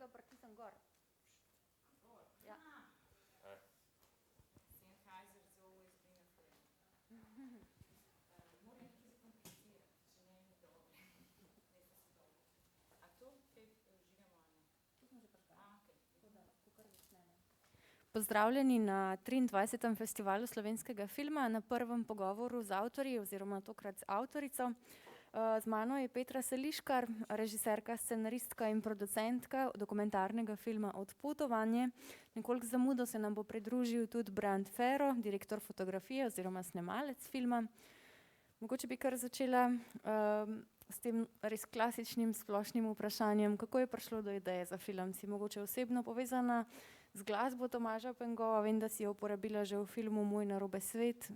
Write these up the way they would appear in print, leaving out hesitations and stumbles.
ga pritisnem gor. Ja. Sennheiser's always been a friend. Mora nekaj zakomplicirati, če ne je dobro. Ne pa se dobro. A to kaj živimo ali ne? Tu smo že prišli. Okej. Tako da lahko kar začnemo. Pozdravljeni na 23. festivalu slovenskega filma, na prvem pogovoru z avtorji oziroma tokrat z avtorico. Z mano je Petra Seliškar, režiserka, scenaristka in producentka dokumentarnega filma Odpotovanje. Nekoliko zamudo se nam bo pridružil tudi Brand Ferro, direktor fotografije oziroma snemalec filma. Mogoče bi kar začela s tem res klasičnim splošnim vprašanjem, kako je prišlo do ideje za film. Si mogoče osebno povezana z glasbo Tomaža Pengova, vem, da si jo uporabila že v filmu Moj narobe svet.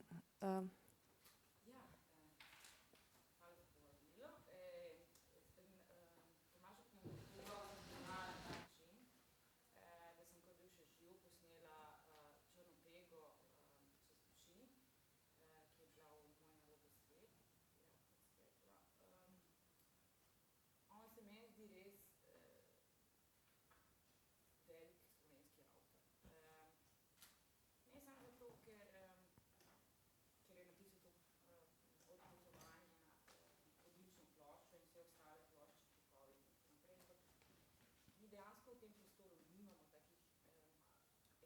Dejansko v tem prostoru nimamo takih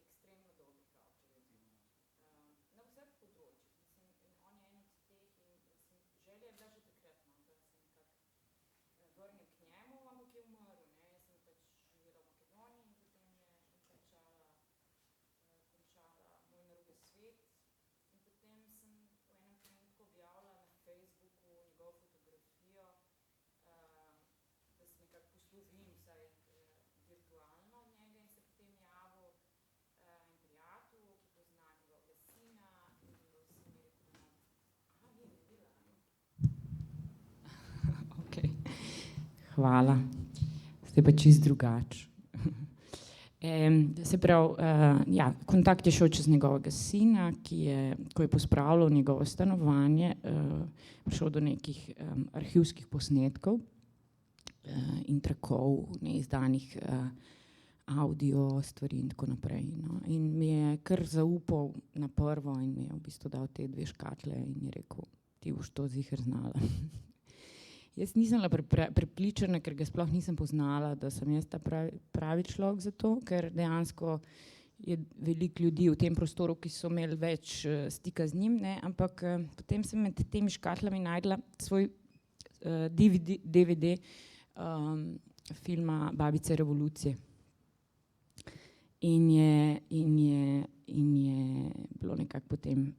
ekstremno dobrih avtorjev. Na vseh področjih. Mislim, on je en od teh in želja je bila že takrat, no, da se nekako vrnem k njemu, ampak je umrl, ne. Jaz sem pač živela v Makedoniji in potem je končala Moj narobe svet in potem sem v enem trenutku objavila na Facebooku njegovo fotografijo, da se nekako poslovim vsaj virtualno od njega in se potem javil en prijatelj, ki pozna njegovega sina in si mi rekel, ni videla. Okej, hvala. Zdaj pa čisto drugače. Se pravi, ja, kontakt je šel čez njegovega sina, ki je, ko je pospravljal njegovo stanovanje, prišel do nekih arhivskih posnetkov in trakov, neizdanih audio stvari in tako naprej, no. In mi je kar zaupal na prvo in mi je v bistvu dal te 2 škatle in je rekel, ti boš to ziher znala. Jaz nisem bila prepričana, ker ga sploh nisem poznala, da sem jaz ta pravi človek za to, ker dejansko je veliko ljudi v tem prostoru, ki so imeli več stika z njim, ne, ampak potem sem med temi škatlami našla svoj DVD filma Babice revolucije. In je bilo nekako potem,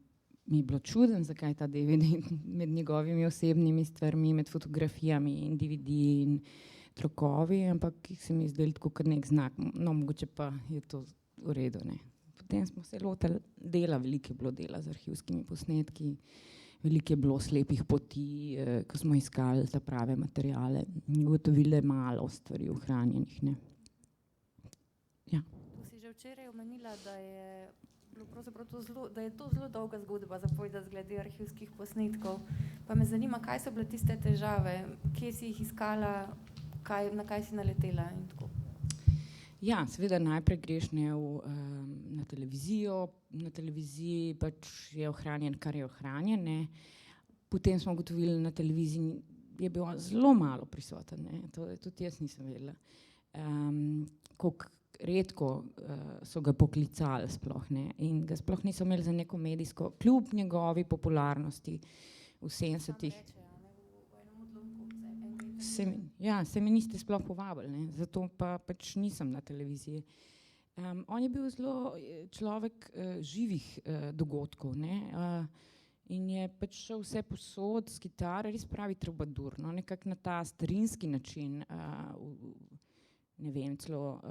mi je bilo čudno, zakaj ta DVD med njegovimi osebnimi stvarmi, med fotografijami in DVD in trakovi, ampak se mi je zdelo tako kot nek znak, no, mogoče pa je to v redu, ne. Potem smo se lotili dela, veliko je bilo dela z arhivskimi posnetki, veliko je bilo slepih poti, ko smo iskali ta prave materiale, ugotovili malo stvari ohranjenih, ne. Ja. To si že včeraj omenila, da je bilo pravzaprav to zelo, da je to zelo dolga zgodba za povedati glede arhivskih posnetkov. Pa me zanima, kaj so bile tiste težave, kje si jih iskala, na kaj si naletela in tako. Ja, seveda najprej greš na televizijo, na televiziji pač je ohranjen, kar je ohranjen, ne. Potem smo ugotovili, na televiziji je bil zelo malo prisoten, ne, to tudi jaz nisem vedela. Koliko redko so ga poklicali sploh, ne, in ga sploh niso imeli za neko medijsko, kljub njegovi popularnosti v 70-ih. Se mi niste sploh povabili, ne, zato pa pač nisem na televiziji. On je bil zelo človek živih dogodkov, ne, in je pač šel vse posod s kitaro, res pravi trubadur, no, nekako na ta starinski način, ne vem, celo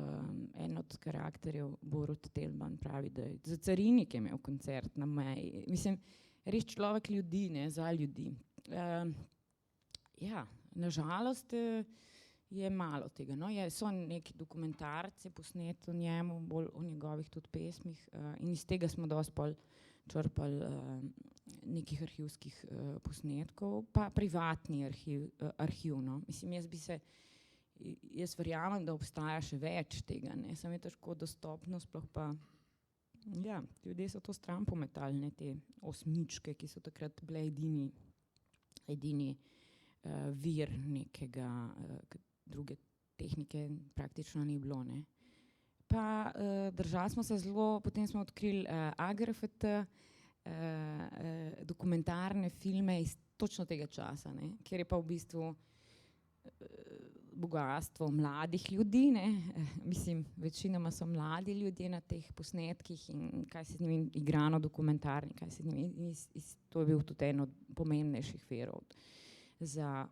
en od karakterjev, Borut Telban, pravi, da je za Carinik je imel koncert na meji, mislim, res človek ljudi, ne, za ljudi. Ja, na žalost je malo tega, no, so neki dokumentarci posneti o njemu, bolj o njegovih tudi pesmih, in iz tega smo dosti pol črpali nekih arhivskih posnetkov, pa privatni arhiv, no, mislim, jaz verjamem, da obstaja še več tega, ne, samo je težko dostopno, sploh pa, ja, ljudje so to stran pometali, ne, te osmičke, ki so takrat bile edini vir nekega, druge tehnike praktično ni bilo, ne. Pa držali smo se zelo, potem smo odkrili AGRFT, dokumentarne filme iz točno tega časa, ne, kjer je pa v bistvu bogastvo mladih ljudi, ne, mislim, večinoma so mladi ljudje na teh posnetkih in kaj se z njimi igrano dokumentarni, kaj se z njimi, to je bil tudi eno od pomembnejših virov.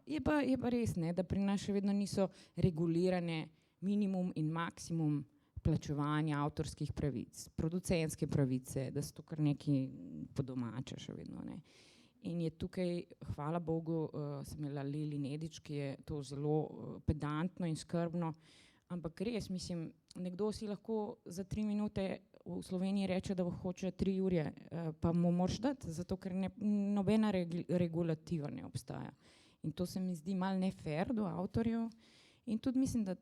Je pa res, ne, da pri nas še vedno niso regulirane minimum in maksimum plačevanja avtorskih pravic, producentske pravice, da so to kar nekaj po domače še vedno, ne. In je tukaj, hvala Bogu, sem imela Lili Nedič, ki je to zelo pedantno in skrbno, ampak res, mislim, nekdo si lahko za 3 minute v Sloveniji reče, da hoče 3 ure, pa mu moraš dati, zato ker nobena regulativa ne obstaja. In to se mi zdi malo nefair do avtorjev. In tudi mislim, da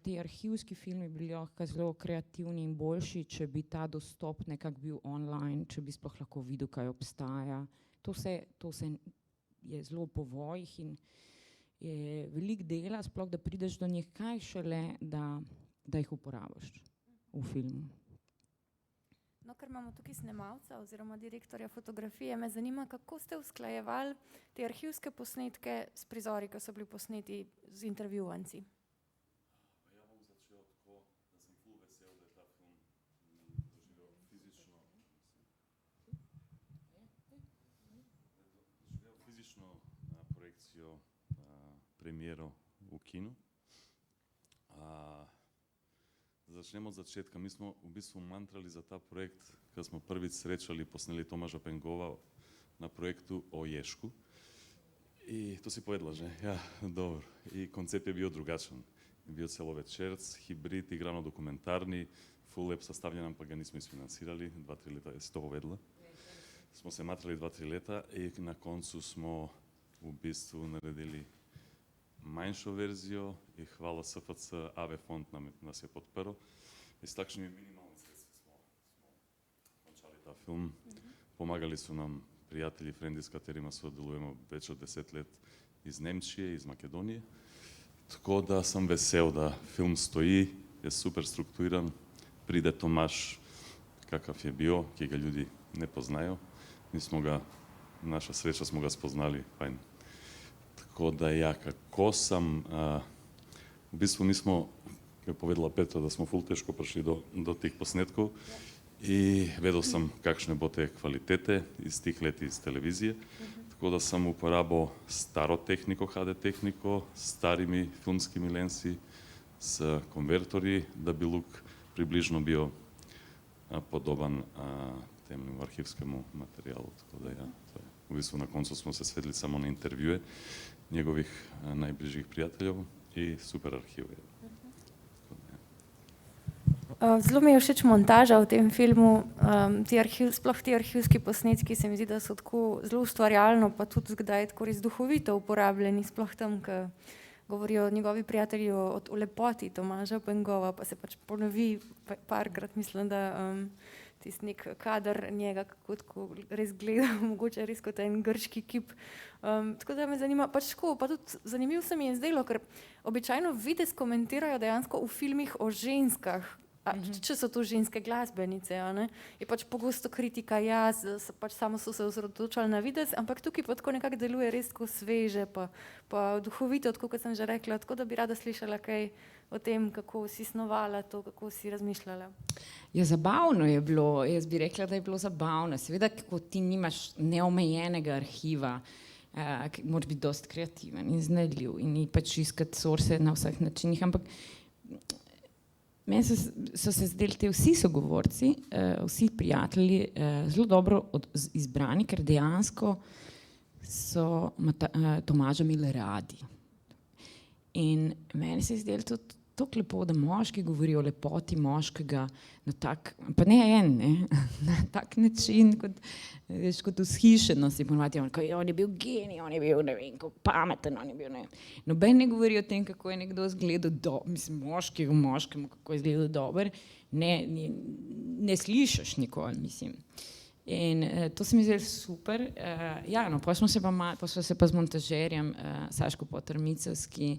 ti arhivski filmi bili lahko zelo kreativni in boljši, če bi ta dostop nekako bil online, če bi sploh lahko videl, kaj obstaja. To se je zelo po vojih in je veliko dela, sploh da prideš do njih, kaj šele, da jih uporabiš v filmu. No, ker imamo tukaj snemalca oziroma direktorja fotografije, me zanima, kako ste usklajevali te arhivske posnetke s prizori, ki so bili posneti z intervjuvanci. Ja bom začel tako, da sem ful vesel, da je ta film doživel fizično projekcijo, premiero v kinu. Začnemo od začetka. Mi smo v bistvu mantrali za ta projekt, kad smo prvič srečali, posneli Tomaža Pengova na projektu o Ješku. I to si povedala, že? Ja, dobro. I koncept je bio drugačan. Je bio celovečerc, hibrid, igrano dokumentarni, full lep sastavljen, pa ga nismo isfinancirali, 2-3 leta je se to povedala. Smo se matrali 2-3 leta i na koncu smo v bistvu naredili manjšo verzijo i hvala SFC, AV fond nas je podprl. I s takšnimi minimalnim sredstvi smo končali ta film. Pomagali su nam prijatelji, frendi s katerima sodelujemo već od 10 let iz Nemčije, iz Makedonije. Tako da sam vesel da film stoji, je super strukturiran, pride Tomaž kakav je bio, ki ga ljudi ne poznajo. Mi smo ga, naša sreća smo ga spoznali, fajn. Tako da ja, kako sam, v bistvu mi smo, kako je povedala Petra, da smo ful teško prišli do tih posnetkov i vedel sam kakšne bo te kvalitete iz tih leti iz televizije. Tako da sam uporabo staro tehniko, HD tehniko, starimi filmskimi lensi s konvertorji, da bi luk približno bio podoban temnim arhivskemu materijalu. Tako da ja, to je. V bistvu na koncu smo se svedli samo na intervjue njegovih najbližjih prijateljev i super arhive. Zelo mi je všeč montaža v tem filmu, sploh ti arhivski posnetki se mi zdi, da so tako zelo ustvarjalno, pa tudi kdaj tako res duhovito uporabljeni, sploh tam, ko govorijo njegovi prijatelji o lepoti Tomaža Pengova, pa se pač ponovi parkrat, mislim, da tisti nek kadar njega, kako tako res gleda, mogoče res kot en grški kip. Tako da me zanima, pač tako, pa tudi zanimivo se mi je zdelo, ker običajno videz komentirajo dejansko v filmih o ženskah, če so to ženske glasbenice, je pač pogosto kritika, ja, pač samo so se osredotočali na videz, ampak tukaj pa tako nekako deluje res tako sveže, pa duhovito, tako kot sem že rekla, tako da bi rada slišala kaj o tem, kako si snovala to, kako si razmišljala. Ja, zabavno je bilo, jaz bi rekla, da je bilo zabavno. Seveda, ko ti nimaš neomejenega arhiva, moraš biti dosti kreativen in iznajdljiv in pač iskati source na vseh načinih, ampak meni so se zdeli te vsi sogovorci, vsi prijatelji zelo dobro izbrani, ker dejansko so Tomaža imeli radi. In meni se je zdelo tudi tako lepo, da moški govorijo o lepoti moškega na tak, pa ne en, ne, na tak način, kot, veš, kot vzhišeno si ponovati, on je bil genij, on je bil, ne vem, kako pameten, on je bil, ne vem. Noben ne govori o tem, kako je nekdo izgledal mislim, moški v moškemu, kako je izgledal dober, ne slišiš nikoli, mislim. In to se mi zdi super. Ja, no, pa smo se pa z montažerjem Saško Potter-Micevski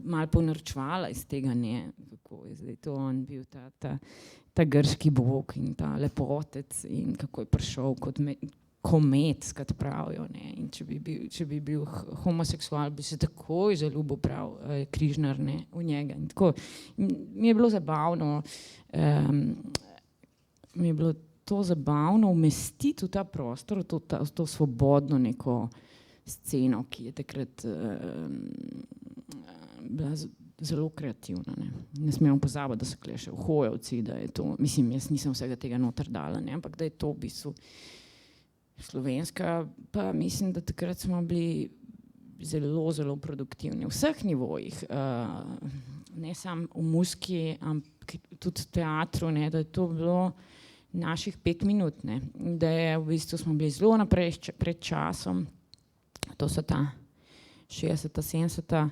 malo ponorčevala iz tega, ne, kako je zdaj to on bil ta grški bog in ta lepotec in kako je prišel kot komet, skat pravijo, ne, in če bi bil homoseksual, bi se takoj zaljubil prav Križnar, ne, v njega in tako. Mi je bilo zabavno, to zabavno umestiti v ta prostor, v to svobodno neko sceno, ki je takrat bila zelo kreativna. Ne smemo pozabiti, da so kle še v Hojevci, da je to, mislim, jaz nisem vsega tega noter dala, ne, ampak da je to v bistvu slovenska, pa mislim, da takrat smo bili zelo, zelo produktivni v vseh nivojih, ne samo v muziki, ampak tudi v teatru, ne, da je to bilo naših 5 minut, ne, da je v bistvu smo bili zelo naprej pred časom, to so ta 60., 70.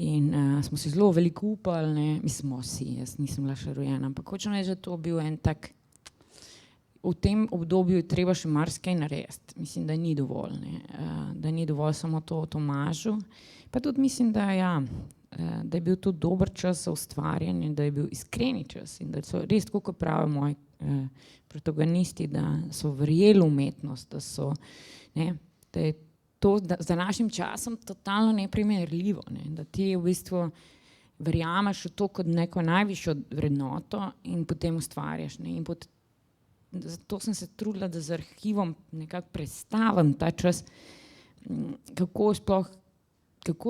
In smo si zelo veliko upali, ne, mislim, jaz nisem bila še rojena, ampak hočem reči, da to bil en tak, v tem obdobju je treba še marsikaj narediti, mislim, da ni dovolj, ne, da ni dovolj samo to o Tomažu, pa tudi mislim, da je bil to dober čas za ustvarjanje, da je bil iskreni čas in da so res, tako kot pravijo moji protagonisti, da so verjeli umetnost, da so, ne, da je to za našim časom totalno neprimerljivo, ne, da ti v bistvu verjameš v to kot neko najvišjo vrednoto in potem ustvarjaš, ne, in zato sem se trudila, da z arhivom nekako predstavim ta čas, kako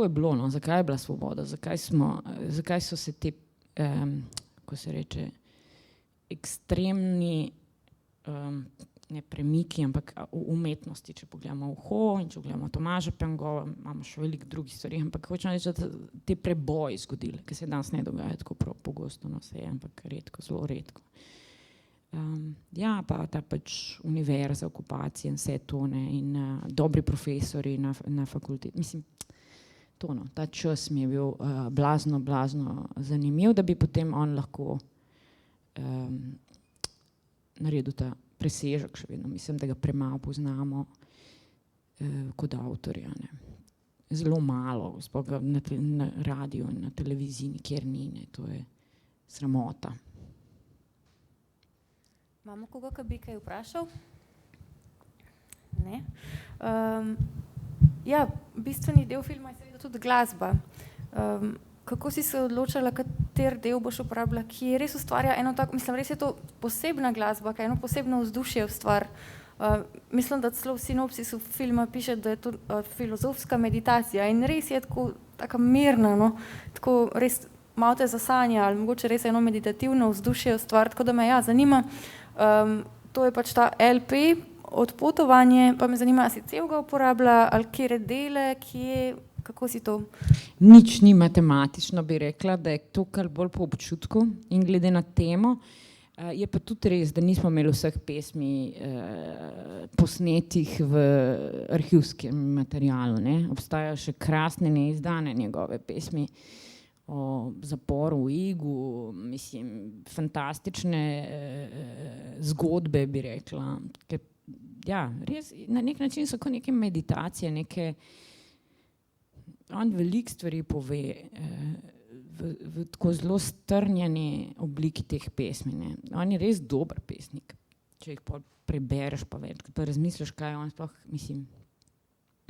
je bilo, no, zakaj je bila svoboda, zakaj so se te, ko se reče, ekstremni ne premiki, ampak v umetnosti, če pogledamo Uho in če pogledamo Tomaža Pengova, imamo še veliko drugih stvari, ampak hočem reči, da te preboji zgodili, ki se danes ne dogaja tako pogosto, no, se je, ampak redko, zelo redko. Ja, pa ta pač univerza, okupacija in vse to, ne, in dobri profesori na fakulteti, mislim, to, no, ta čas mi je bil blazno zanimiv, da bi potem on lahko naredil ta presežek še vedno, mislim, da ga premalo poznamo kot avtorja, ne. Zelo malo, sploh na radiju in na televiziji nikjer ni, ne, to je sramota. Imamo koga, ki bi kaj vprašal? Ne. Ja, bistveni del filma je seveda tudi glasba. Kako si se odločala, kater del boš uporabila, ki res ustvarja eno tako, mislim, res je to posebna glasba, ki eno posebno vzdušje ustvar. Mislim, da celo v sinopsisu filma piše, da je to filozofska meditacija in res je tako mirna, no, tako res malo te zasanja ali mogoče res eno meditativno vzdušje ustvar, tako da me zanima, to je pač ta LP, Odpotovanje, pa me zanima, si celega uporabila ali kjere dele, kako si to? Nič ni matematično, bi rekla, da je to kar bolj po občutku in glede na temo. Je pa tudi res, da nismo imeli vseh pesmi posnetih v arhivskem materialu, ne. Obstajajo še krasne neizdane njegove pesmi o zaporu v Igu, mislim, fantastične zgodbe, bi rekla, ker ja, res, na nek način so kot neke meditacije, on veliko stvari pove v tako zelo strnjeni obliki teh pesmi, ne. On je res dober pesnik, če jih pol prebereš pa več, pa razmisliš, kaj on sploh, mislim,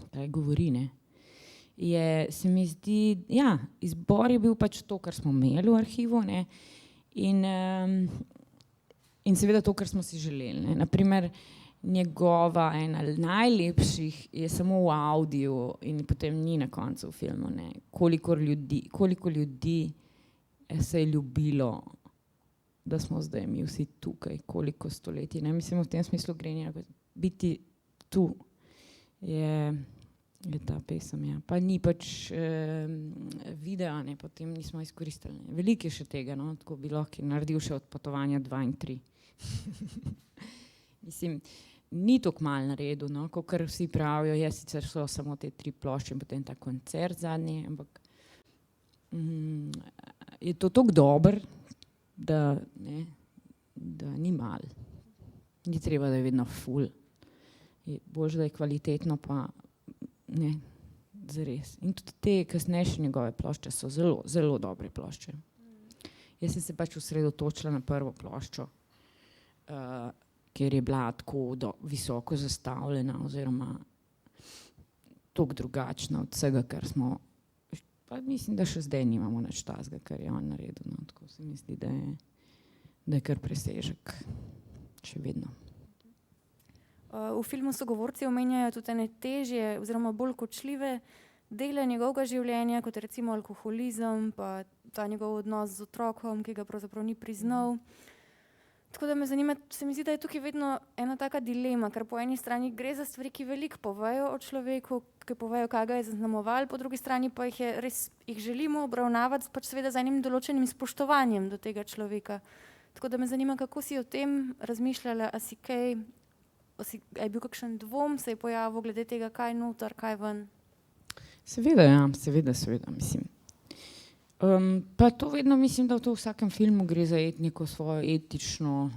kaj govori, ne. Se mi zdi, ja, izbor je bil pač to, kar smo imeli v arhivu, ne, in seveda to, kar smo si želeli, ne. Na primer, njegova ena najlepših je samo v audiju in potem ni na koncu v filmu, ne. Koliko ljudi se je ljubilo, da smo zdaj mi vsi tukaj, koliko stoletij, ne. Mislim, v tem smislu gre biti tu je je ta pesem, ja. Pa ni pač videa, ne, potem nismo izkoristili. Veliko je še tega, no, tako bi lahko naredil še Odpotovanja 2 in 3. Mislim, ni tako malo naredil, no, kakor vsi pravijo, sicer so samo te 3 plošče in potem ta koncert zadnji, ampak je to tako dober, da ni malo. Ni treba, da je vedno ful. Je boljše, da je kvalitetno, pa ne, zares. In tudi te kasnejše njegove plošče so zelo, zelo dobre plošče. Jaz sem se pač osredotočila na prvo ploščo, ker je bila tako visoko zastavljena oziroma toliko drugačna od vsega, kar smo, pa mislim, da še zdaj nimamo nič takega, kar je on naredil. No, tako se mi zdi, da je kar presežek. Še vedno. V filmu sogovorci omenjajo tudi ene težje oziroma bolj kočljive dele njegovega življenja, kot recimo alkoholizem, pa ta njegov odnos z otrokom, ki ga pravzaprav ni priznal. Tako da me zanima, se mi zdi, da je tukaj vedno ena taka dilema, ker po eni strani gre za stvari, ki veliko povejo o človeku, ki povejo, kaj ga je zaznamoval, po drugi strani pa jih želimo obravnavati pač seveda z enim določenim spoštovanjem do tega človeka. Tako da me zanima, kako si o tem razmišljala, a je bil kakšen dvom, se je pojavil glede tega, kaj noter, kaj ven? Seveda, ja, seveda, mislim. Pa to vedno mislim, da v vsakem filmu gre za neko svojo etično,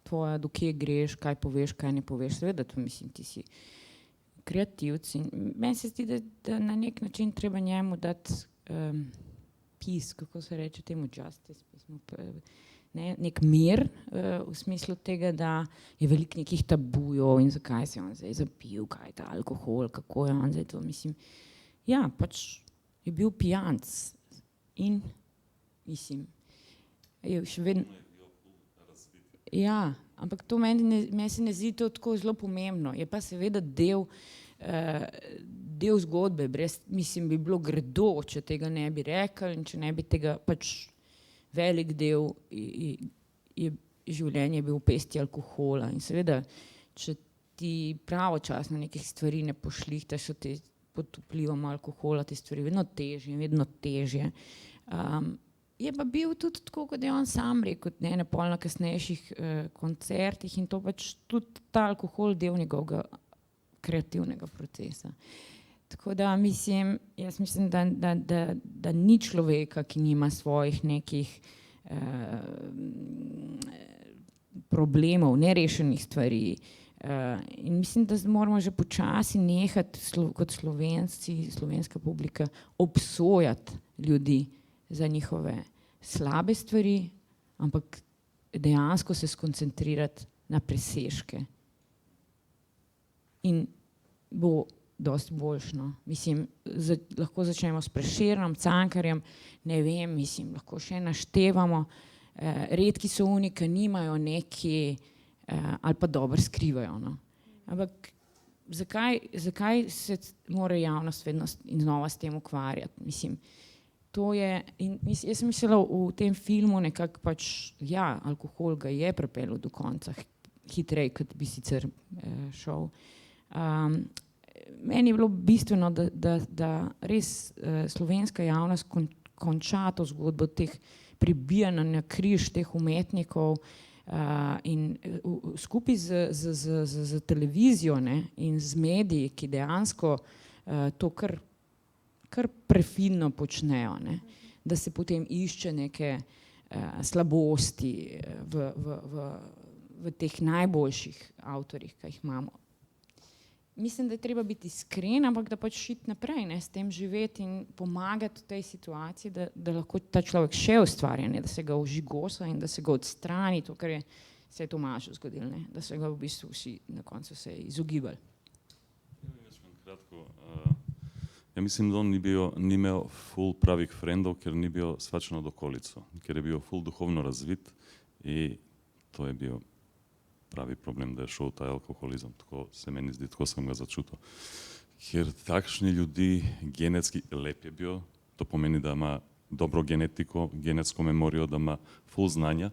tvoja, do kje greš, kaj poveš, kaj ne poveš. Seveda, to mislim, ti si kreativc in meni se zdi, da na nek način treba njemu dati peace, kako se reče temu, justice, nek mir v smislu tega, da je veliko nekih tabujev in zakaj se je on zdaj zapil, kaj je ta alkohol, kako je on zdaj to, mislim. Ja, pač je bil pijanc in mislim, je še vedno. Ja, ampak to meni se ne zdi to tako zelo pomembno, je pa seveda del zgodbe, mislim, bi bilo gredo, če tega ne bi rekli in če ne bi tega pač velik del življenja bil v pesti alkohola in seveda, če ti pravočasno nekih stvari ne pošlihtaš, so ti pod vplivom alkohola te stvari vedno težje. Je pa bil tudi tako, kot je on sam rekel, na pol na kasnejših koncertih in to pač tudi ta alkohol del njegovega kreativnega procesa. Tako da jaz mislim, da ni človeka, ki nima svojih nekih problemov, nerešenih stvari. In mislim, da moramo že počasi nehati kot Slovenci, slovenska publika, obsojati ljudi za njihove slabe stvari, ampak dejansko se skoncentrirati na presežke. In bo dosti boljšno. Mislim, lahko začnemo s Prešernom, Cankarjem, ne vem, mislim, lahko še naštevamo. Redki so oni, ki nimajo neki ali pa dobro skrivajo. No. Ampak zakaj se mora javnost vedno in znova s tem ukvarjati? Mislim, to je, in jaz sem mislila v tem filmu nekako pač, ja, alkohol ga je pripeljal do konca hitreje, kot bi sicer šel. Meni je bilo bistveno, da res slovenska javnost konča to zgodbo teh pribijanja na križ teh umetnikov in skupaj z televizijo, ne, in z mediji, ki dejansko to kar prefinno počnejo, ne, da se potem išče neke slabosti v teh najboljših avtorjih, ki jih imamo. Mislim, da je treba biti iskren, ampak da pač iti naprej, ne, s tem živeti in pomagati v tej situaciji, da lahko ta človek še ustvarja, ne, da se ga ožigosa in da se ga odstrani, to, kar se je Tomažu zgodilo, ne, da se ga v bistvu vsi na koncu se izogibali. Kratko, ja mislim, da on ni imel ful pravih frendov, ker ni bil svačan od okolico, ker je bil ful duhovno razvit i to je bil pravi problem, da je šel taj alkoholizam, tako se meni zdi, tako sem ga začutil. Ker takšni ljudi genetski lep je bil, to pomeni, da ima dobro genetiko, genetsko memorijo, da ima ful znanja,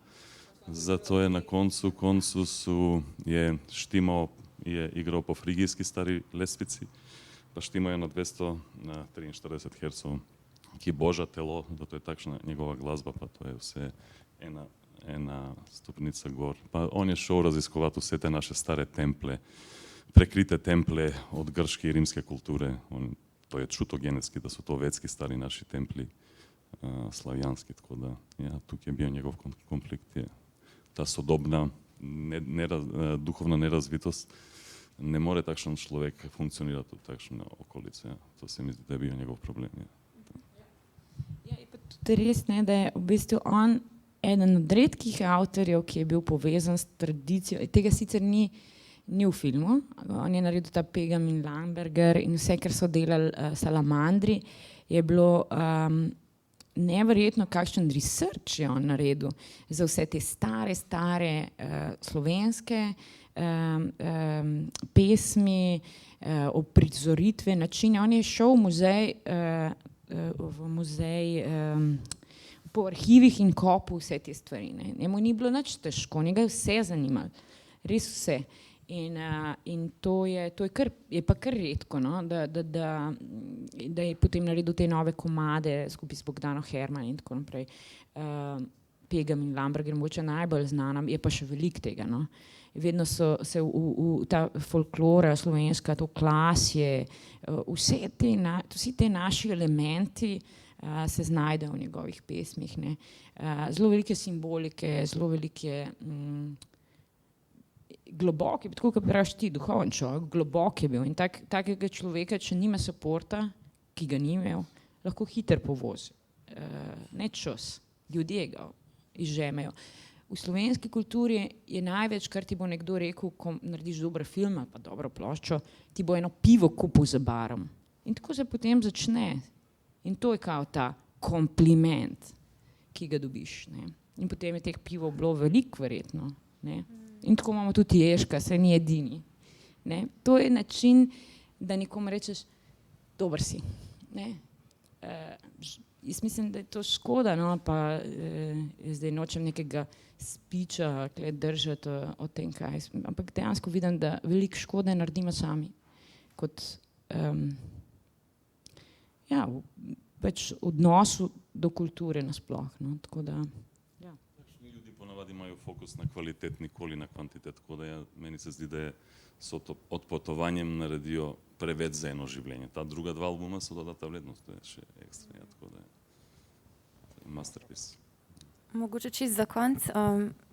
zato je na koncu je Štimo je igral po frigijski stari lestvici, pa štimajo na 243 Hz, ki boža telo, da to je takšna njegova glasba, pa to je vse ena stopnica gor. Pa on je šel raziskovati vse te naše stare temple, prekrite temple od grške in rimske kulture. To je čuto genetski, da so to vedski stari naši templji, slavijanski, tako da ja, tukaj je bil njegov konflikt, je ta sodobna duhovna nerazvitost. Ne more takšen človek funkcionirati v takšne okolice. Ja. To se mi zdi, da je bil njegov problem. Ja. Ja, je pa tudi res, ne, da je v bistvu on eden od redkih avtorjev, ki je bil povezan s tradicijo. Tega sicer ni v filmu. On je naredil ta Pegam in Lamberger in vse, kar so delali Salamandri, je bilo neverjetno, kakšen research je on naredil za vse te stare slovenske pesmi, uprizoritve, načine. On je šel v muzej po arhivih in kopal vse te stvari. Njemu ni bilo nič težko, njega je vse zanimalo, res vse. In to je pa kar redko, no? Da je potem naredil te nove komade skupaj s Bogdano Herman in tako naprej. Pegam in Lamberger, mogoče najbolj znana, je pa še veliko tega. No? Vedno so se v ta folklora slovenska, to klasje, vsi te naši elementi se znajdejo v njegovih pesmih. Ne? Zelo velike simbolike, zelo velike globok je, tako kot praviš ti, duhoven človek, globok je bil in takega človeka, če nima suporta, ki ga ni imel, lahko hiter povozi. Ne čas, ljudje ga izžemejo. V slovenski kulturi je največ, kar ti bo nekdo rekel, ko narediš dober film ali pa dobro ploščo, ti bo eno pivo kupil za barom. In tako se potem začne. In to je kao ta kompliment, ki ga dobiš. Ne? In potem je teh pivov bilo veliko verjetno. Ne? In tako imamo tudi Ježka, saj ni edini. Ne? To je način, da nekomu rečeš, dober si. Ne? Jaz mislim, da je to škoda, no? Pa zdaj nočem nekega spiča držati o tem, kaj. Ampak dejansko vidim, da veliko škode naredimo sami. Kot pač odnosu do kulture nasploh. No? Tako da ponavadi imajo fokus na kvalitet, nikoli na kvantitet, tako da meni se zdi, da so to odpotovanjem naredijo preveč za eno življenje. Ta druga dva albuma so dodata vrednost, to je še ekstra, tako da je masterpiece. Mogoče čisto za konec,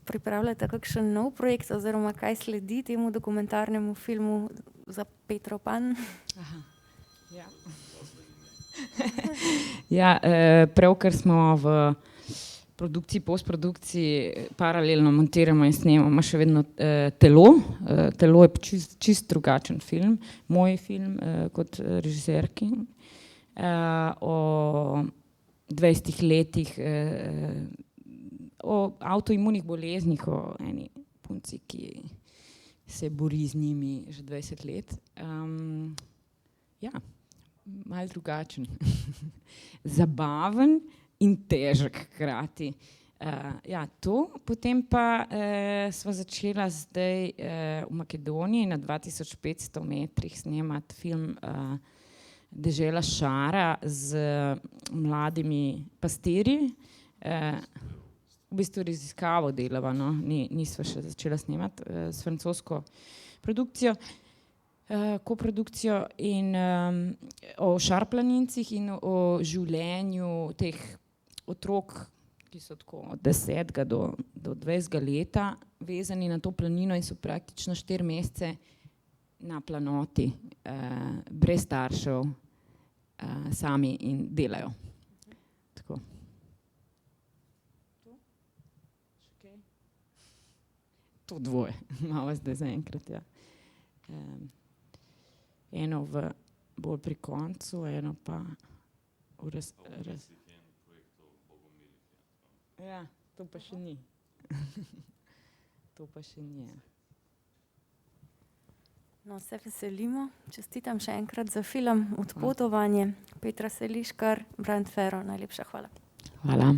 pripravljate kakšen nov projekt oziroma kaj sledi temu dokumentarnemu filmu za Petro Pan? Ja. Ja, pravkar smo v produkciji, postprodukciji paralelno montiramo in snemamo še vedno Telo. Telo je čist drugačen film, moj film kot režiserki. O 20 letih, o avtoimunih boleznih, o eni punci, ki se bori z njimi že 20 let. Ja, malo drugačen. Zabaven in težek hkrati. Ja, to. Potem pa sva začela zdaj v Makedoniji na 2500 metrih snemati film Dežela Šara z mladimi pastirji. V bistvu raziskavo delava, no? Nisva še začela snemati s francosko produkcijo, koprodukcijo in o šarplanincih in o življenju teh otrok, ki so tako od 10 do 20 leta vezani na to planino in so praktično 4 mesece na planoti, brez staršev, sami in delajo. Tako. To dvoje, malo zdaj zaenkrat, ja. Eno bolj pri koncu, eno pa v Ja, to pa še ni. To pa še ni. No, se veselimo. Čestitam še enkrat za film Odpotovanje. Petra Seliškar, Brand Ferro, najlepša hvala. Hvala.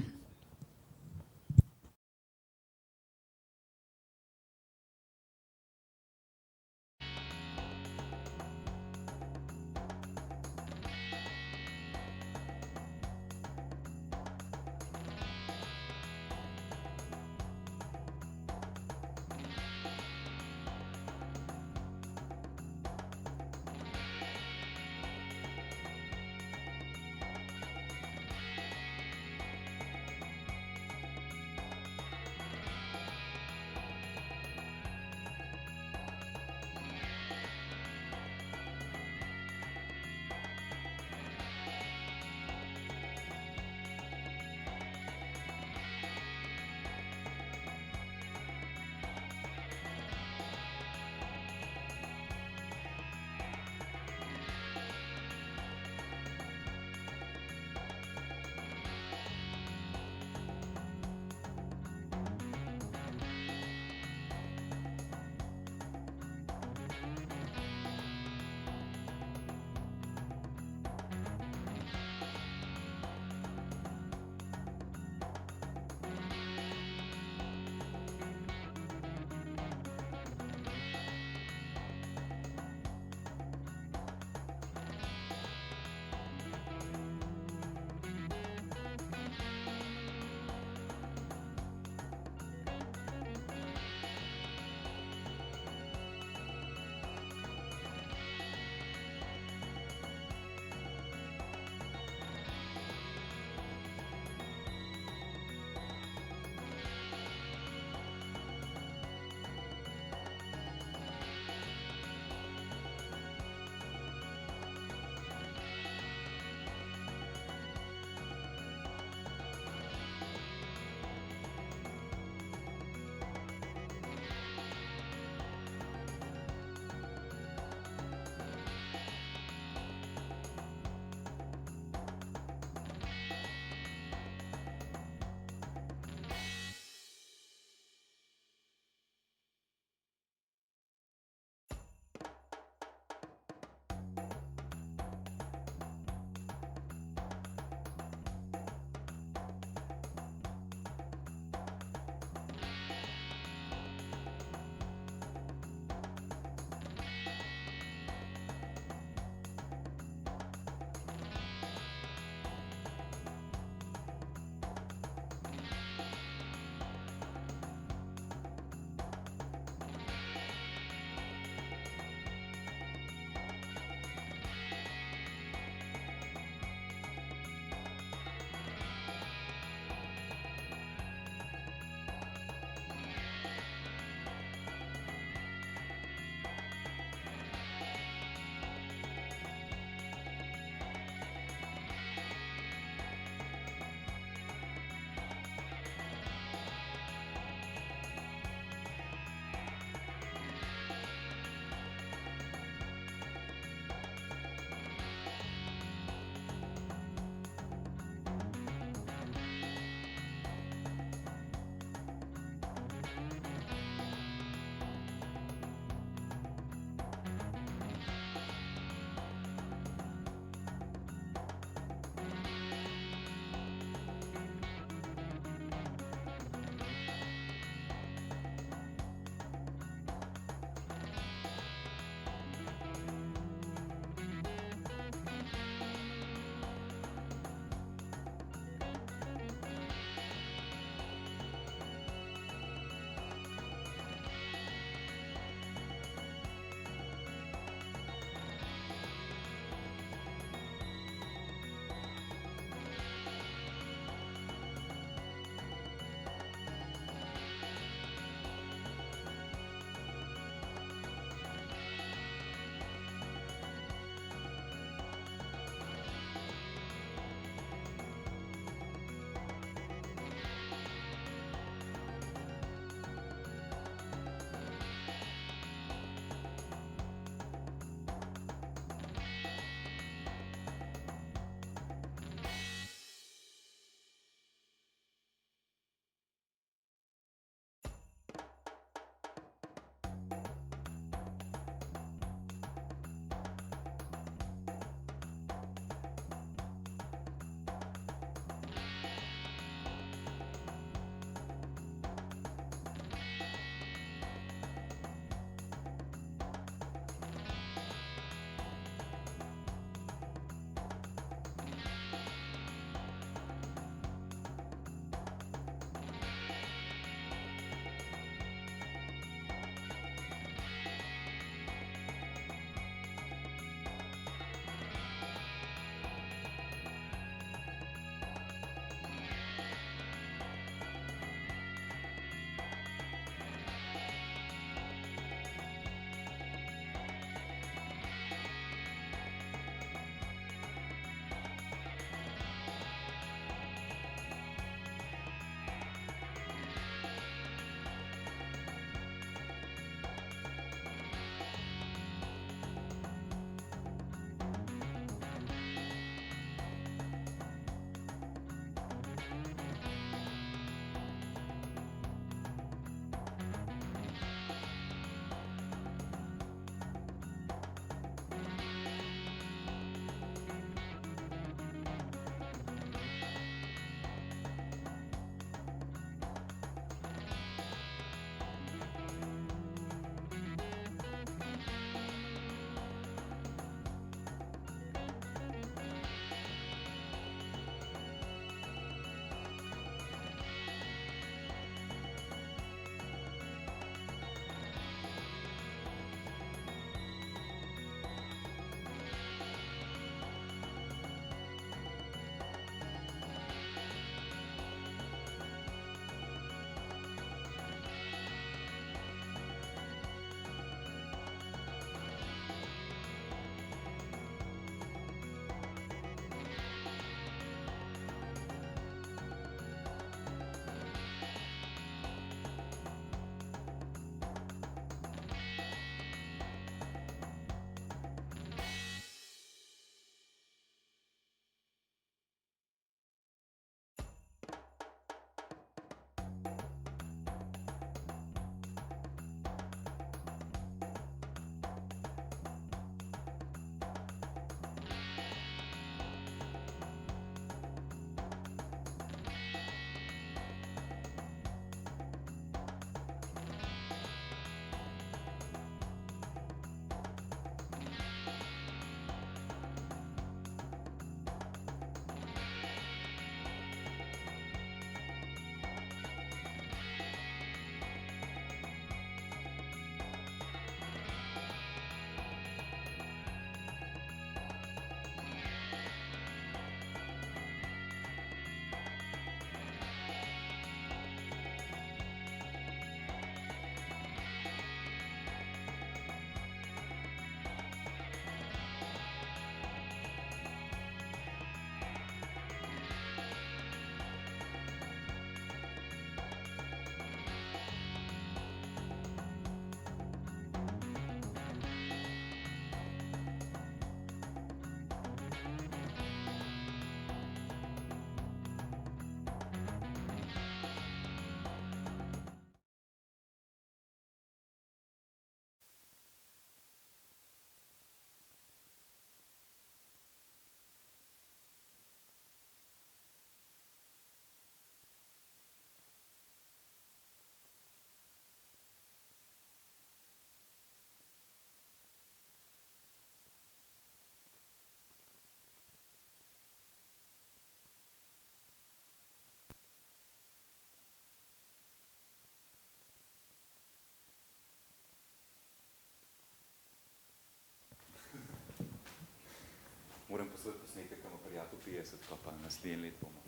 Moram poslušati posnetek, ko ima prijatelj 50, pa naslednji let bomo.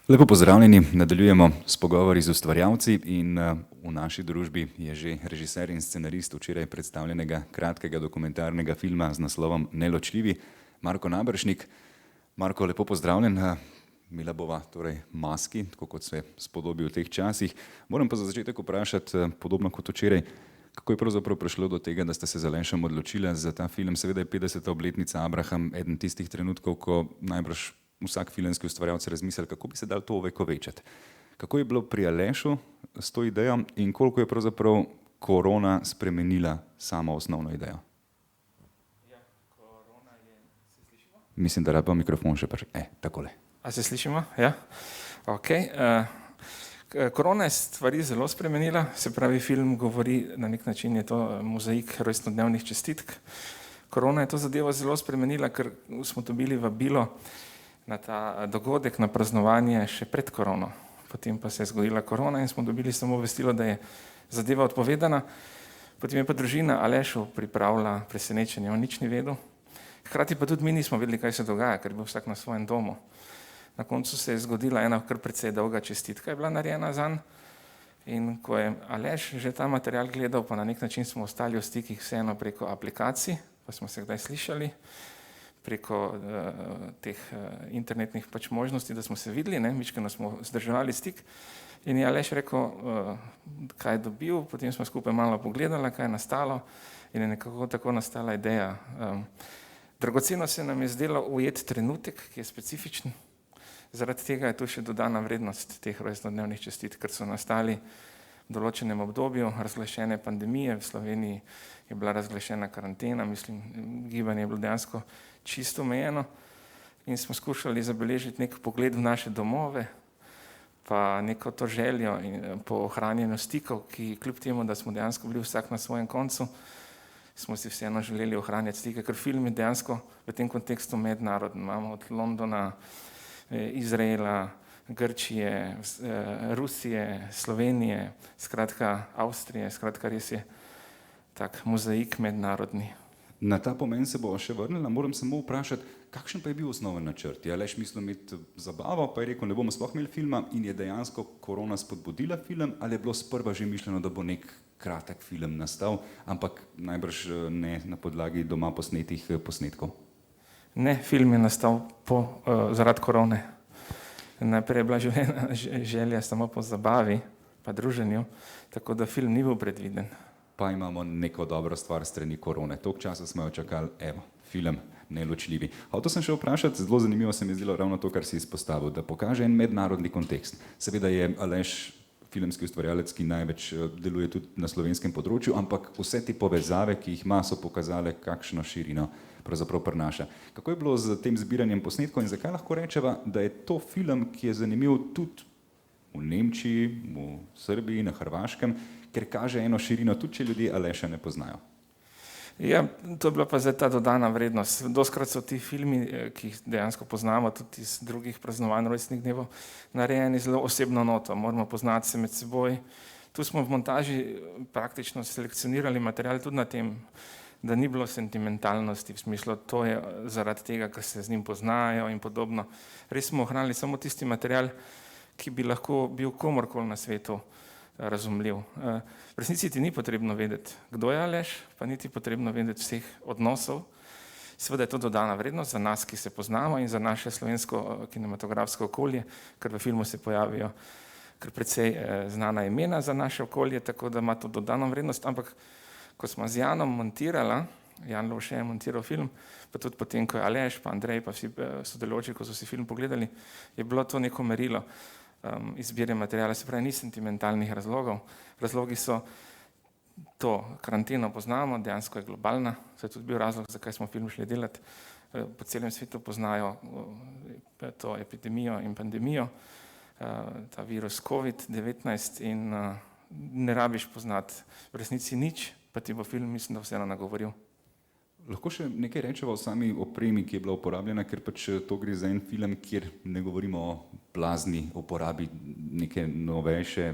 Lepo pozdravljeni, nadaljujemo s pogovori z ustvarjalci in v naši družbi je že režiser in scenarist včeraj predstavljenega kratkega dokumentarnega filma z naslovom Neločljivi, Marko Naberšnik. Marko, lepo pozdravljen. Imela bova torej maski, tako kot se spodobi v teh časih. Moram pa za začetek vprašati, podobno kot včeraj, kako je pravzaprav prišlo do tega, da ste se z Alešem odločila za ta film? Seveda je 50. obletnica Abraham eden tistih trenutkov, ko najbrž vsak filmski ustvarjalec razmisli, kako bi se dal to ovekovečati. Kako je bilo pri Alešu s to idejo in koliko je pravzaprav korona spremenila samo osnovno idejo? Ja, korona je... Se slišimo? Mislim, da rabimo mikrofon še takole. A se slišimo? Ja. Ok. Korona je stvari zelo spremenila, se pravi, film govori, na nek način je to mozaik rojstnodnevnih čestitk. Korona je to zadevo zelo spremenila, ker smo dobili vabilo na ta dogodek, na praznovanje še pred korono. Potem pa se je zgodila korona in smo dobili samo obvestilo, da je zadeva odpovedana. Potem je pa družina Alešu pripravila presenečenje, on nič ni vedel. Hkrati pa tudi mi nismo vedeli, kaj se dogaja, ker je bil vsak na svojem domu. Na koncu se je zgodila ena kar precej dolga čestitka, je bila narejena zanj. In ko je Aleš že ta material gledal, pa na nek način smo ostali v stikih vseeno preko aplikacij, pa smo se kdaj slišali, preko teh internetnih možnosti, da smo se videli, mičkeno smo zdrževali stik. In je Aleš rekel, kaj je dobil, potem smo skupaj malo pogledali, kaj je nastalo in je nekako tako nastala ideja. Dragoceno se nam je zdelo ujeti trenutek, ki je specifičen. Zaradi tega je tu še dodana vrednost teh rojstnodnevnih čestitk, ker so nastali v določenem obdobju razglašene pandemije. V Sloveniji je bila razglašena karantena, mislim, gibanje je bilo dejansko čisto omejeno in smo skušali zabeležiti nek pogled v naše domove, pa neko to željo po ohranjanju stikov, ki kljub temu, da smo dejansko bili vsak na svojem koncu, smo si vseeno želeli ohranjati stike, ker film je dejansko v tem kontekstu mednarodni. Imamo od Londona, Izraela, Grčije, Rusije, Slovenije, skratka Avstrije, skratka res je tak mozaik mednarodni. Na ta pomen se bo še vrnila, moram samo vprašati, kakšen pa je bil osnoven načrt? Je Aleš mislil imeti zabavo, pa je rekel, ne bomo sploh imeli filma in je dejansko korona spodbudila film, ali je bilo sprva že mišljeno, da bo nek kratek film nastal, ampak najbrž ne na podlagi doma posnetih posnetkov? Ne, film je nastal zaradi korone. Najprej je bila želja samo po zabavi, pa druženju, tako da film ni bil predviden. Pa imamo neko dobro stvar strani korone. Toliko časa smo jo čakali, evo, film Neločljivi. Hotel sem še vprašati, zelo zanimivo se mi je zdelo ravno to, kar si izpostavil, da pokaže en mednarodni kontekst. Seveda je Aleš filmski ustvarjalec, ki največ deluje tudi na slovenskem področju, ampak vse te povezave, ki jih ima, so pokazale, kakšno širino pravzaprav prinaša. Kako je bilo z tem zbiranjem posnetkov in zakaj lahko rečeva, da je to film, ki je zanimiv tudi v Nemčiji, v Srbiji, na Hrvaškem, ker kaže eno širino, tudi če ljudje Aleša ne poznajo? Ja, to je bila pa zdaj ta dodana vrednost. Doskrat so ti filmi, ki jih dejansko poznamo, tudi iz drugih praznovanj rojstnih dnevov, narejeni zelo osebno noto. Moramo poznati se med seboj. Tu smo v montaži praktično selekcionirali material tudi na tem, da ni bilo sentimentalnosti, v smislu, to je zaradi tega, ker se z njim poznajo in podobno. Res smo ohranili samo tisti material, ki bi lahko bil komorkoli na svetu razumljiv. V resnici ti ni potrebno vedeti, kdo je Aleš, pa niti potrebno vedeti vseh odnosov. Seveda je to dodana vrednost za nas, ki se poznamo in za naše slovensko kinematografsko okolje, ker v filmu se pojavijo kar precej znana imena za naše okolje, tako da ima to dodano vrednost, ampak ko smo z Janom montirala, Jan Lovše je montiral film, pa tudi potem, ko je Aleš, pa Andrej, pa vsi sodelujoči, ko so si film pogledali, je bilo to neko merilo izbire materijala, se pravi, ni sentimentalnih razlogov. Razlogi so to, karanteno poznamo, dejansko je globalna, to je tudi bil razlog, zakaj smo film šli delati. Po celem svetu poznajo to epidemijo in pandemijo, ta virus COVID-19 in ne rabiš poznati v resnici nič, pa ti bo film, mislim, da vseeno nagovoril. Lahko še nekaj rečeva o sami opremi, ki je bila uporabljena, ker pač to gre za en film, kjer ne govorimo o blazni uporabi neke novejše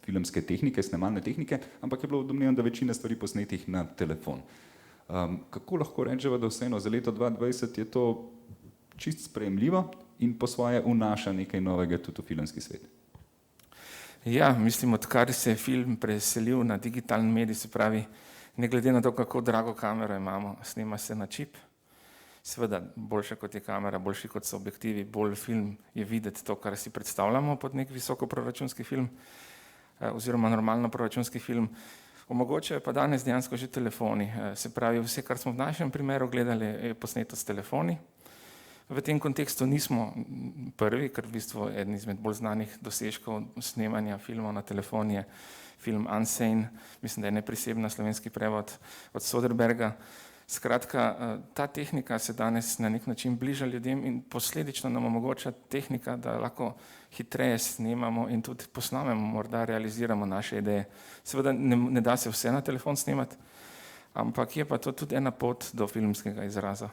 filmske tehnike, snemalne tehnike, ampak je bilo domnevam, da večina stvari posnetih na telefon. Kako lahko rečemo, da vseeno za leto 2020 je to čist sprejemljivo in po svoje vnaša nekaj novega tudi v filmski svet? Ja, mislim, odkar se je film preselil na digitalni medij, se pravi, ne glede na to, kako drago kamero imamo, snema se na čip. Seveda, boljša kot je kamera, boljši kot so objektivi, bolj film je videti to, kar si predstavljamo pod nek visokoproračunski film oziroma normalno proračunski film. Omogočajo pa danes dejansko že telefoni. Se pravi, vse, kar smo v našem primeru gledali, je posneto s telefoni. V tem kontekstu nismo prvi, ker v bistvu eden izmed bolj znanih dosežkov snemanja filmov na telefon je film Unsane, mislim, da je neprisebna slovenski prevod od Soderberga. Skratka, ta tehnika se danes na nek način bliža ljudem in posledično nam omogoča tehnika, da lahko hitreje snemamo in tudi posnamemo, morda realiziramo naše ideje. Seveda ne da se vse na telefon snemati, ampak je pa to tudi ena pot do filmskega izraza.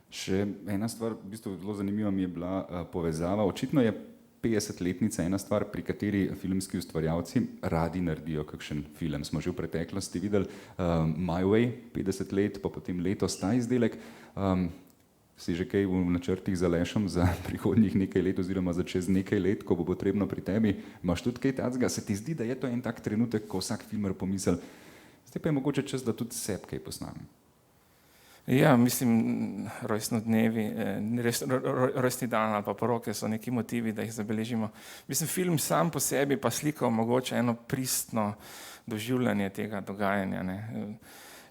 Še ena stvar, v bistvu zelo zanimiva mi je bila povezava. Očitno je 50-letnica ena stvar, pri kateri filmski ustvarjalci radi naredijo kakšen film. Smo že v preteklosti videli My Way, 50 let, pa potem letos ta izdelek. Si že kaj v načrtih za Lešom za prihodnjih nekaj let oziroma za čez nekaj let, ko bo potrebno pri tebi? Imaš tudi kaj takega? Se ti zdi, da je to en tak trenutek, ko vsak filmer pomisli, zdaj pa je mogoče čas, da tudi sebi kaj posnamem? Ja, mislim, rojstnodnevi, rojstni dan ali pa poroke so neki motivi, da jih zabeležimo. Mislim, film sam po sebi pa slika omogoča eno pristno doživljanje tega dogajanja, ne.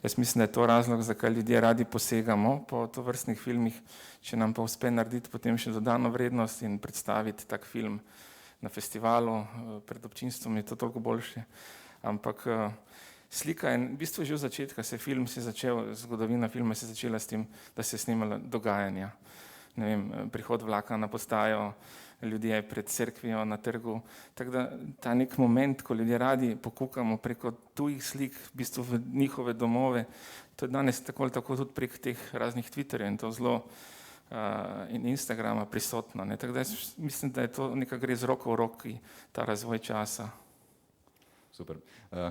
Jaz mislim, da je to razlog, zakaj ljudje radi posegamo po tovrstnih filmih, če nam pa uspe narediti potem še dodano vrednost in predstaviti tak film na festivalu pred občinstvom, je to toliko boljše. Ampak slika je v bistvu že od začetka, zgodovina filma se je začela s tem, da se je snemala dogajanja. Ne vem, prihod vlaka na postajo, ljudje pred cerkvijo na trgu. Tako da ta nek moment, ko ljudje radi pokukamo preko tujih slik, v bistvu v njihove domove, to je danes tako ali tako tudi prek teh raznih Twitterjev in to zelo in Instagrama prisotno. Ne. Tako da jaz mislim, da je to nekako gre z roko v roki ta razvoj časa. Super.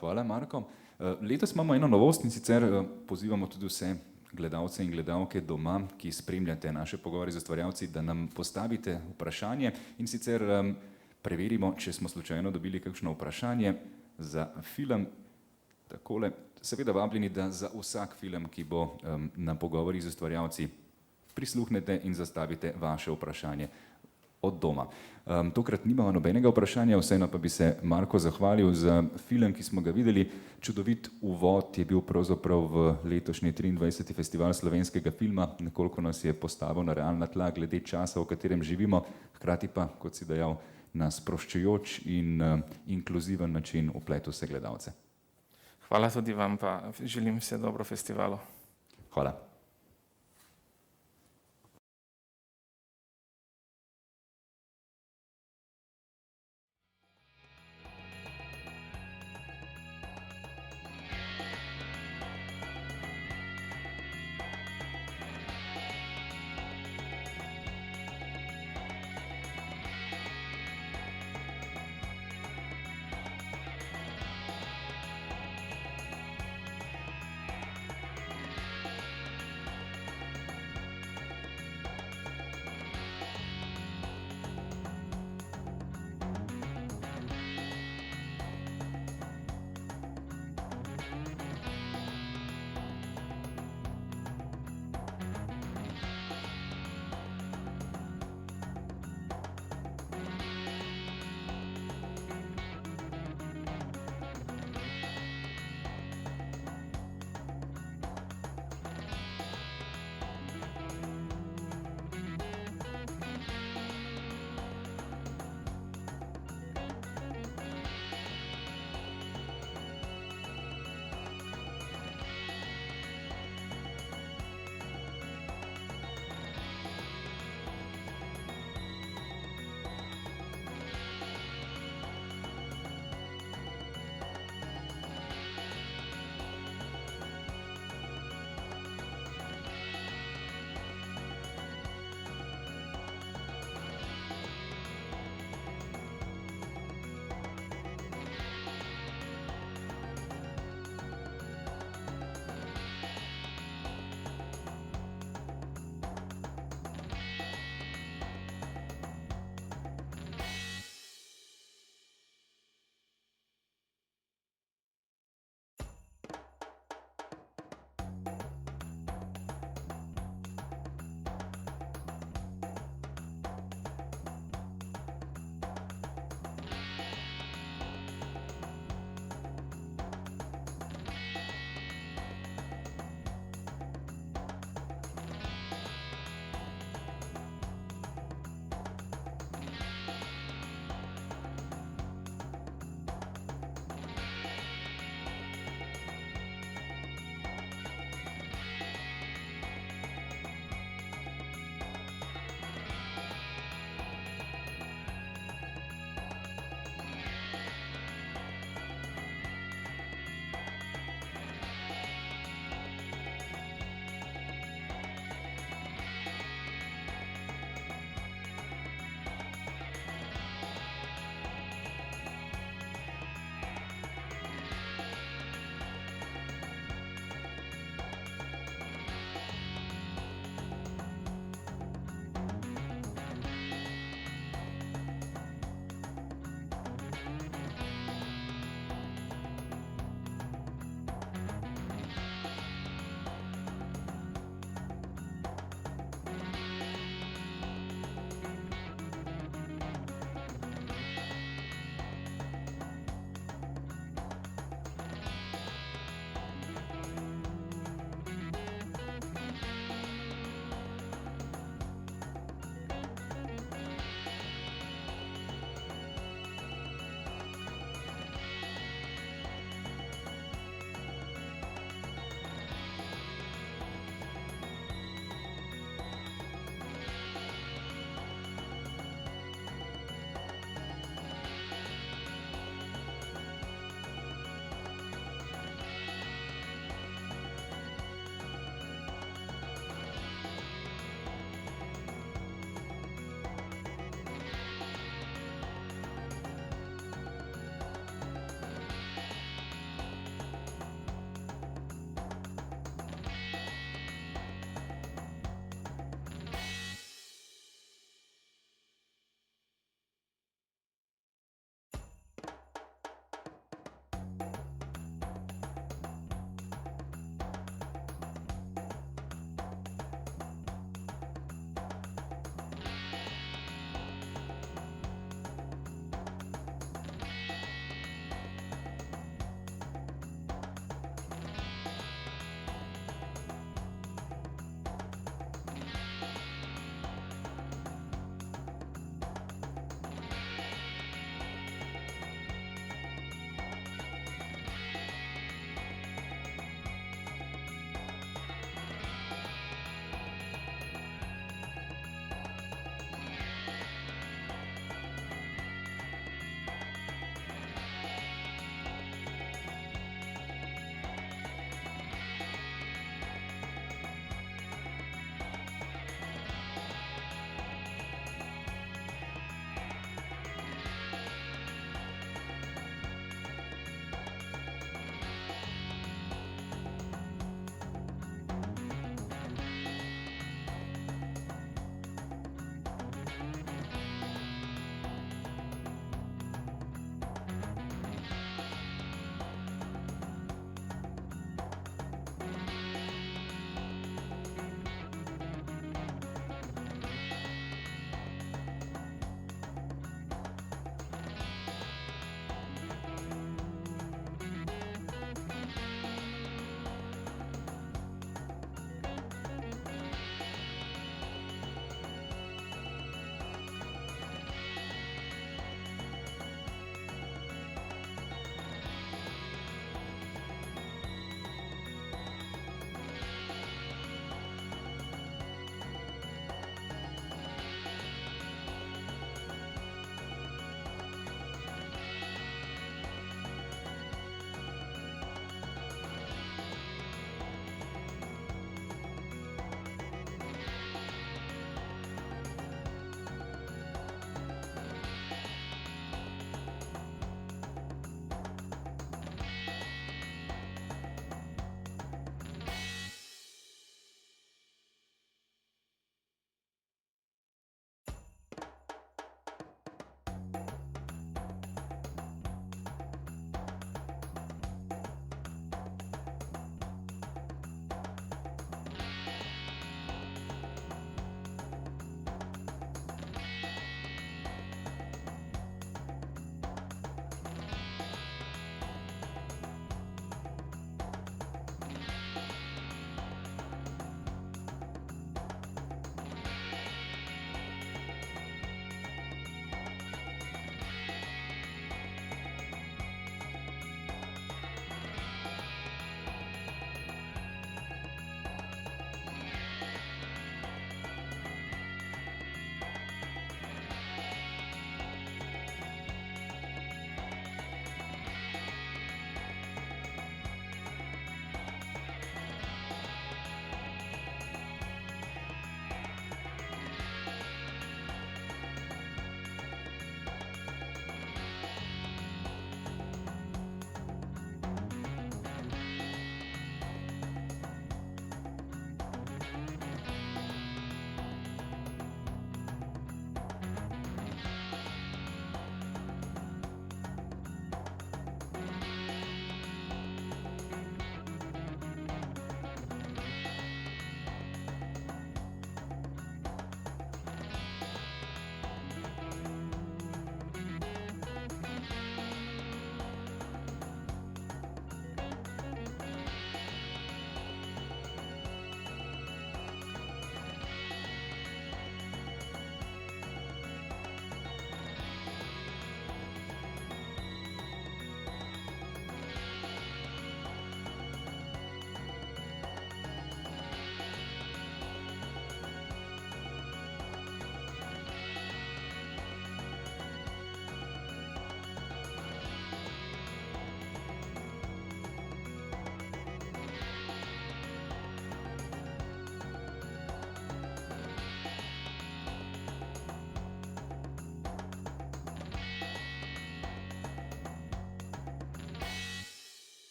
Hvala, Marko. Letos imamo eno novost in sicer pozivamo tudi vse gledalce in gledalke doma, ki spremljate naše pogovore z ustvarjalci, da nam postavite vprašanje in sicer preverimo, če smo slučajno dobili kakšno vprašanje za film. Takole, seveda vabljeni, da za vsak film, ki bo na pogovori z ustvarjalci, prisluhnete in zastavite vaše vprašanje od doma. Tokrat nimamo nobenega vprašanja, vseeno pa bi se Marko zahvalil za film, ki smo ga videli. Čudovit uvod je bil pravzaprav v letošnji 23. festival slovenskega filma, nekoliko nas je postavil na realna tla glede časa, v katerem živimo, hkrati pa, kot si dejal, na sproščujoč in inkluziven način vplet vse gledalce. Hvala tudi vam, pa želim vse dobro festivalu. Hvala.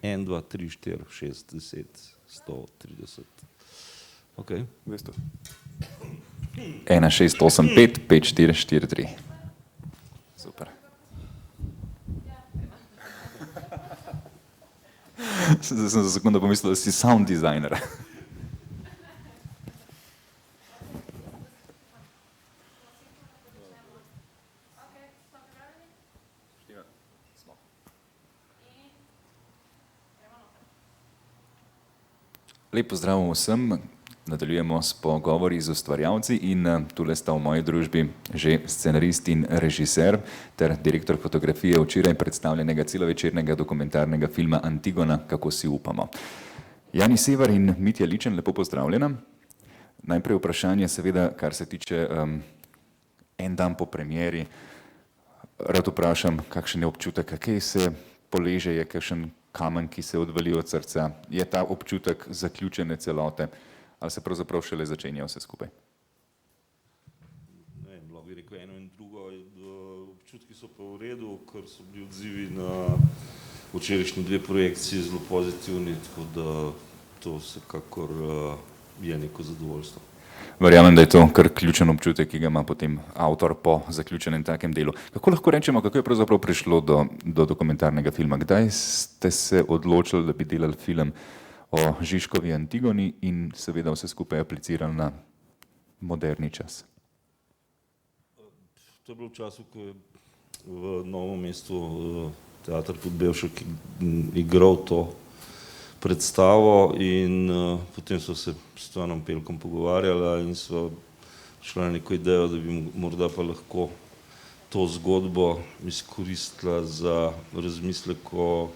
1, 2, 3, 4, 6, 10, 130. Ok. 200. 1, 6, 8, 5, 5, 4, 4, 3. Super. Zdaj sem za sekundo pomislil, da si sound designer. Lep pozdrav vsem, nadaljujemo s pogovori z ustvarjalci in tule sta v moji družbi že scenarist in režiser ter direktor fotografije včeraj predstavljenega celovečernega dokumentarnega filma Antigona, kako si upamo. Jani Sever in Mitja Ličen, lepo pozdravljena. Najprej vprašanje seveda, kar se tiče en dan po premieri. Rad vprašam, kakšen je občutek, kaj se poleže, je kakšen kamen, ki se odvali od srca, je ta občutek zaključene celote ali se pravzaprav šele začenja vse skupaj? Ne, lahko bi rekel eno in drugo, občutki so pa v redu, ker so bili odzivi na včerajšnji 2 projekciji zelo pozitivni, tako da to vsekakor je neko zadovoljstvo. Verjamem, da je to kar ključen občutek, ki ga ima potem avtor po zaključenem takem delu. Kako lahko rečemo, kako je pravzaprav prišlo do dokumentarnega filma? Kdaj ste se odločili, da bi delali film o Žižkovi Antigoni in seveda vse skupaj aplicirali na moderni čas? To je bilo v času, ko je v Novem mestu Teater Podbevšek igral to predstavo in potem so se s Tvanom Pelkom pogovarjala in so šla na neko idejo, da bi morda pa lahko to zgodbo izkoristila za razmislek o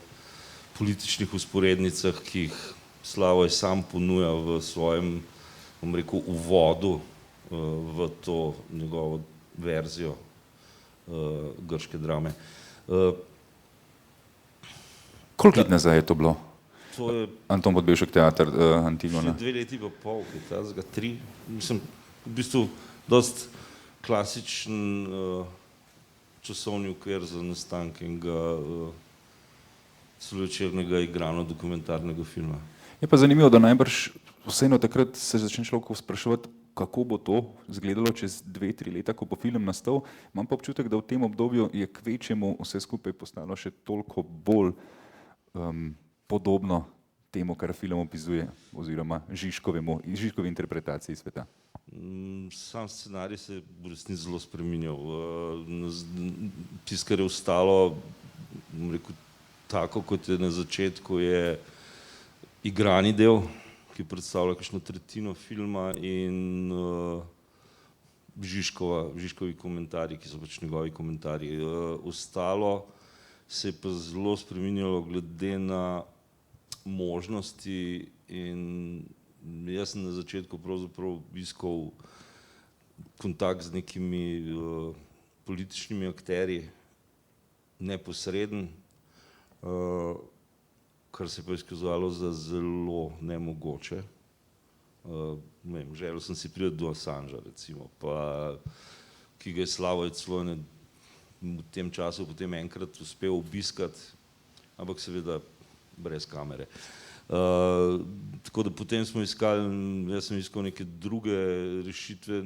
političnih usporednicah, ki jih Slavoj sam ponuja v svojem, bom rekel, uvodu v to njegovo verzijo grške drame. Koliko let nazaj je to bilo? To je Anton Podbevšek Teater Antigona. 2 leti pa pol, kaj tazga, 3. Mislim, v bistvu dost klasičen časovni okvir za nastanek enega celovečernega igrano dokumentarnega filma. Je pa zanimivo, da najbrž vseeno takrat se začne človek spraševati, kako bo to izgledalo čez 2-3 leta, ko bo film nastal. Imam pa občutek, da v tem obdobju je kvečjemu vse skupaj postalo še toliko bolj podobno temu, kar film opisuje, oziroma Žižkovi interpretaciji sveta. Sam scenarij se je v resnici zelo spreminjal. Tisto, kar je ostalo, bom rekel, tako kot je na začetku, je igrani del, ki predstavlja kakšno tretjino filma in Žižkovi komentarji, ki so pač njegovi komentarji. Ostalo se je pa zelo spreminjalo glede na možnosti in jaz sem na začetku pravzaprav iskal kontakt z nekimi političnimi akterji, neposreden, kar se je pa izkazalo za zelo nemogoče. Ne vem, želel sem si priti do Assangea, recimo, pa ki ga je Slavoj celo v tem času potem enkrat uspel obiskati, ampak seveda brez kamere. Tako da potem smo iskali, jaz sem iskal neke druge rešitve.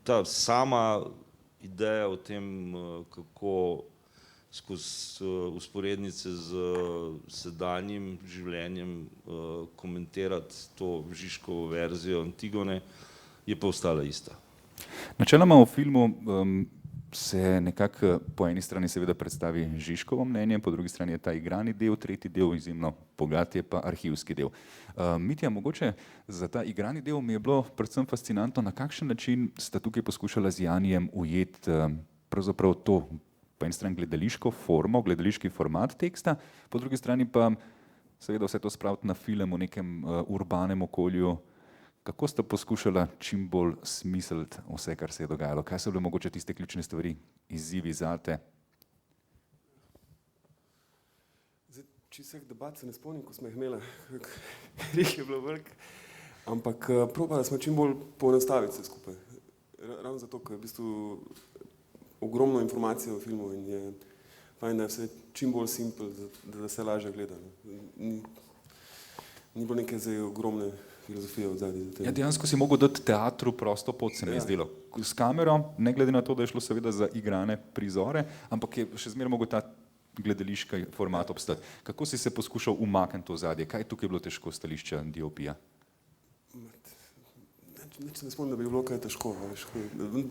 Ta sama ideja o tem, kako skozi usporednice z sedanjim življenjem komentirati to Žižkovo verzijo Antigone, je pa ostala ista. Načeloma v filmu se nekako po eni strani seveda predstavi Žižkovo mnenje, po drugi strani je ta igrani del, tretji del izjemno bogat je pa arhivski del. Mitja, mogoče za ta igrani del mi je bilo predvsem fascinantno, na kakšen način sta tukaj poskušala z Janijem ujeti pravzaprav to, po eni strani gledališko formo, gledališki format teksta, po drugi strani pa seveda vse to spraviti na film v nekem urbanem okolju. Kako sta poskušala čim bolj smisliti vse, kar se je dogajalo? Kaj so bile mogoče tiste ključne stvari, izzivi zate? Čisto vseh debat se ne spomnim, ko smo jih imeli, rih je bilo velik, ampak probali smo čim bolj poenostaviti vse skupaj. Ravno zato, ker je v bistvu ogromno informacije v filmu in je fajn, da je vse čim bolj simpel, da se lažje gleda. Ni bilo neke zdaj ogromne filozofije od zadnje. Ja, dejansko si mogel dati teatru prosto pot, se mi je zdelo. S kamero, ne glede na to, da je šlo seveda za igrane prizore, ampak je še zmeraj mogel ta gledališki format obstati. Kako si se poskušal umakniti to zadje? Kaj je tukaj bilo težko stališča DOP-ja? Nič se ne spomnim, da bi bilo kaj težko.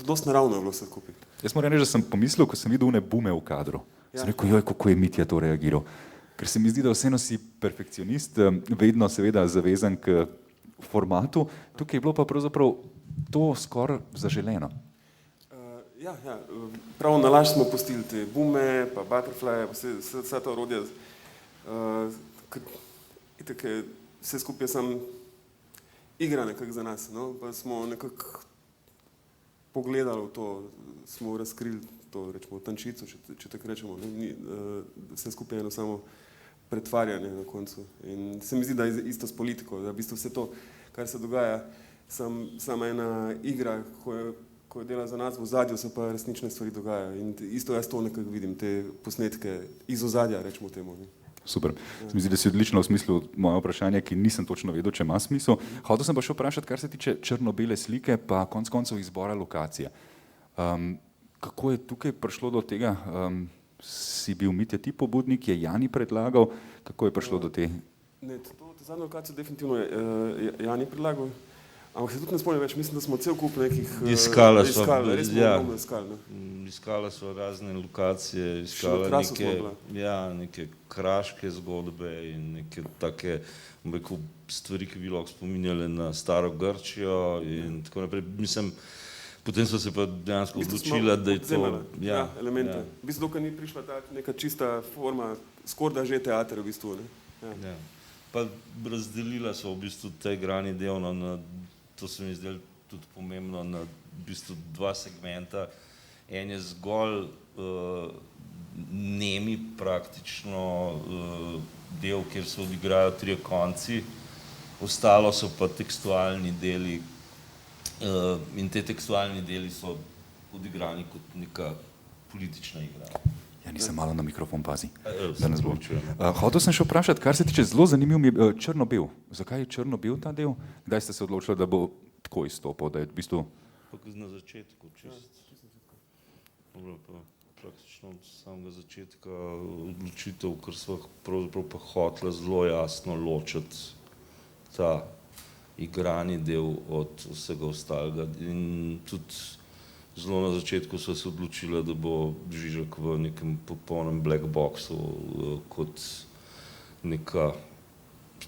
Dost naravno je bilo vse skupaj. Jaz moram reči, da sem pomislil, ko sem videl one bume v kadru. Sem rekel, joj, kako je Mitja to reagiral. Ker se mi zdi, da vseeno si perfekcionist, vedno seveda zavezan k formatu. Tukaj je bilo pa pravzaprav to skoraj zaželeno. Prav nalaž smo pustili te bume, pa butterfly, vse to orodje. Itak je vse skupaj sam igra nekako za nas, no? Pa smo nekako pogledali v to, smo razkrili to, rečemo, tančico, če tako rečemo. Vse skupaj je eno samo pretvarjanje na koncu. In se mi zdi, da je isto s politiko, da v bistvu vse to, kar se dogaja, sama ena igra, ko je dela za nas v ozadju, se pa resnične stvari dogajajo. In isto jaz to nekako vidim, te posnetke iz ozadja, rečemo temu. Ne? Super. Se mi zdi, da si odlično osmislil moje vprašanje, ki nisem točno vedel, če ima smisel. Hotel sem pa še vprašati, kar se tiče črno-bele slike, pa konec koncev izbora lokacije. Kako je tukaj prišlo do tega? Si bil Mitja ti pobudnik, je Jani predlagal? Kako je prišlo do te? Ne, to zadnjo lokacijo definitivno je Jani predlagal. Ampak se tudi ne spomnim več, mislim, da smo cel kup nekih iskala so razne lokacije, iskala neke kraške zgodbe in neke take, bom rekel, stvari, ki bi lahko spominjale na staro Grčijo in tako naprej. Mislim, potem so se pa dejansko odločila, da je to... elemente. V bistvu, dokaj ni prišla ta neka čista forma, skorda že teater v bistvu. Pa razdelila so v bistvu te igrani delno na, to se mi zdelo tudi pomembno, na v bistvu dva segmenta. En je zgolj nemi praktično del, kjer se odigrajo trije konci, ostalo so pa tekstualni deli in te tekstualni deli so odigrani kot neka politična igra. Ja, nisem malo na mikrofon pazi, da nas bo. Hotel sem še vprašati, kar se tiče zelo zanimiv mi je črno-bel. Zakaj je črno-bel ta del? Kdaj ste se odločili, da bo tako izstopil, da je v bistvu... Na začetku, praktično od samega začetka odločitev, ker sva pravzaprav pa hotela zelo jasno ločiti ta igrani del od vsega ostalega. In tudi zelo na začetku so se odločila, da bo Žižek v nekem popolnem black boxu kot neka,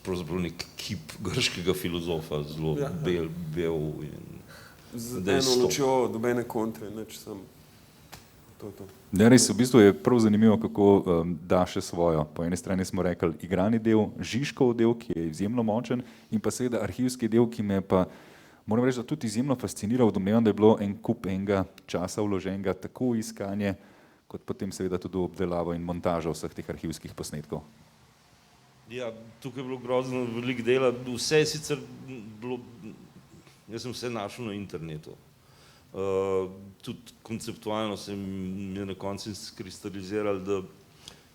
pravzaprav nek kip grškega filozofa, zelo bel in z eno lučjo, dobene kontre, neč sam to. Ja, res, v bistvu je prav zanimivo, kako da še svojo. Po eni strani smo rekli igrani del, Žižkov del, ki je izjemno močen, in pa seveda arhivski del, ki me pa moram reči, da tudi izjemno fasciniral. Domnevam, da je bilo en kup enega časa vloženega tako v iskanje, kot potem seveda tudi v obdelavo in montažo vseh teh arhivskih posnetkov. Ja, tukaj je bilo grozno veliko dela. Vse je sicer bilo, jaz sem vse našel na internetu. Tudi konceptualno se mi je na koncu skristaliziralo, da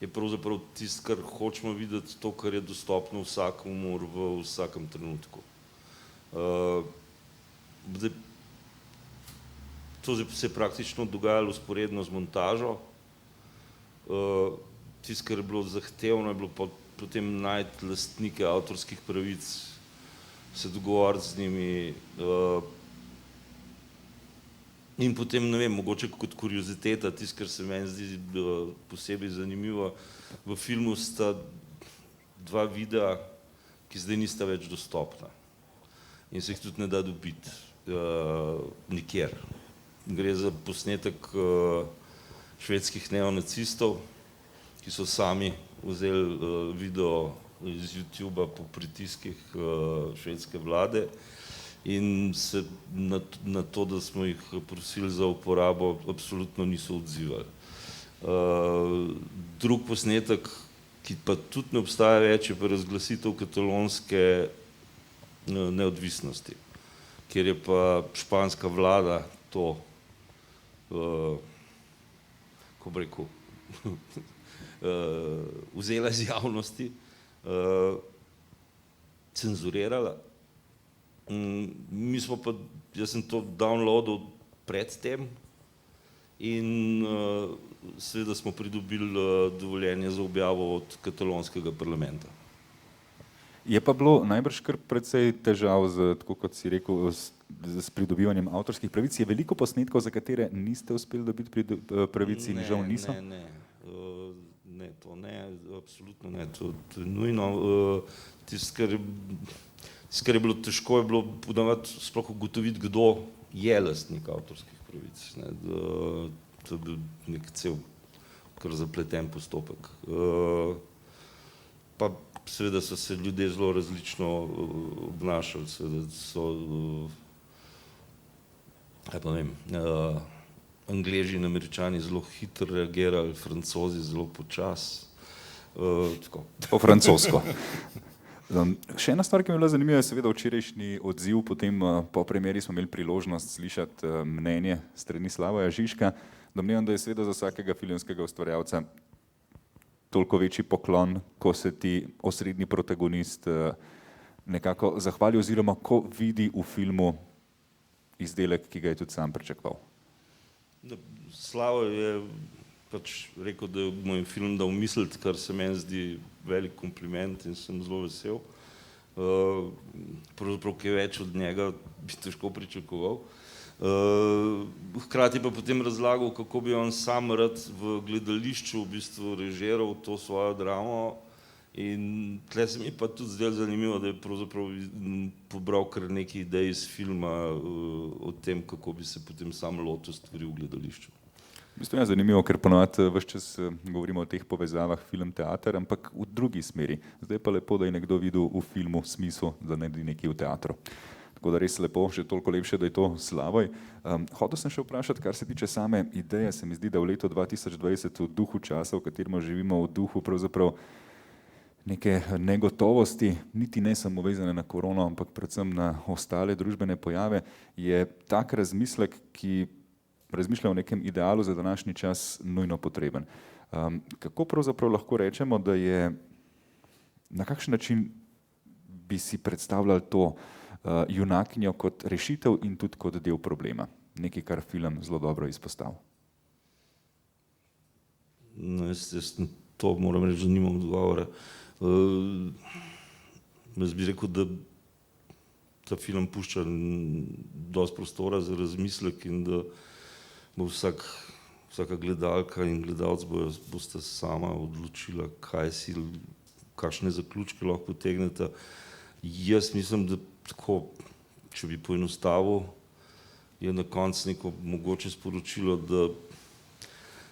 je pravzaprav tisto, kar hočemo videti, to, kar je dostopno vsakomur v vsakem trenutku. To se je praktično dogajalo usporedno z montažo. Tisto, kar je bilo zahtevno, je bilo potem najti lastnike avtorskih pravic, se dogovoriti z njimi in potem, ne vem, mogoče kot kurioziteta, tisto, kar se meni zdi posebej zanimivo, v filmu sta dva videa, ki zdaj nista več dostopna in se jih tudi ne da dobiti nikjer. Gre za posnetek švedskih neonacistov, ki so sami vzeli video iz YouTuba po pritiskih švedske vlade in se na to, da smo jih prosili za uporabo, absolutno niso odzivali. Drug posnetek, ki pa tudi ne obstaja več, je pa razglasitev katalonske neodvisnosti, kjer je pa španska vlada to, kako bi rekel, vzela iz javnosti, cenzurirala. Mi smo pa, jaz sem to downloadal predtem in seveda smo pridobili dovoljenje za objavo od katalonskega parlamenta. Je pa bilo najbrž kar precej težav z, tako kot si rekel, s pridobivanjem avtorskih pravic. Je veliko posnetkov, za katere niste uspeli dobiti pravic in žal niso? Ne, to ne, absolutno ne, to je nujno. Tisto, kar je bilo težko, je bilo ponavadi sploh ugotoviti, kdo je lastnik avtorskih pravic. To je bil nek cel kar zapleten postopek. Pa seveda so se ljudje zelo različno obnašali, seveda so, kaj pa vem, Angleži in Američani zelo hitro reagirali, Francozi zelo počasi. Po francosko. Še ena stvar, ki mi je bila zanimiva, je seveda včerajšnji odziv, potem po premieri smo imeli priložnost slišati mnenje strani Slavoja Žižka. Domnevam, da je seveda za vsakega filmskega ustvarjalca toliko večji poklon, ko se ti osrednji protagonist nekako zahvali oziroma ko vidi v filmu izdelek, ki ga je tudi sam pričakoval. Slavo je pač rekel, da je moj film dal misliti, kar se meni zdi velik kompliment in sem zelo vesel. Pravzaprav kaj več od njega bi težko pričakoval. Hkrati pa potem razlagal, kako bi on sam rad v gledališču v bistvu režiral to svojo dramo. In tle se mi pa tudi zdelo zanimivo, da je pravzaprav pobral kar nekaj idej iz filma o tem, kako bi se potem sam lotil stvari v gledališču. V bistvu je zanimivo, ker ponovadi ves čas govorimo o teh povezavah film-teater, ampak v drugi smeri. Zdaj pa lepo, da je nekdo videl v filmu smisel, da naredi nekaj v teatru. Tako da res lepo, še toliko lepše, da je to Slavoj. Hotel sem še vprašati, kar se tiče same ideje, se mi zdi, da v letu 2020 v duhu časa, v katerem živimo, v duhu pravzaprav neke negotovosti, niti ne samo vezane na korono, ampak predvsem na ostale družbene pojave, je tak razmislek, ki razmišlja o nekem idealu za današnji čas, nujno potreben. Kako pravzaprav lahko rečemo, da je, na kakšen način bi si predstavljali to junakinjo kot rešitev in tudi kot del problema? Nekaj, kar film zelo dobro izpostavil. No, jaz to moram reči, da nimam odgovora. Jaz bi rekel, da ta film pušča dosti prostora za razmislek in da bo vsaka gledalka in gledalec bosta sama odločila, kakšne zaključke lahko potegneta. Jaz mislim, da tako, če bi poenostavil, je na koncu neko mogoče sporočilo, da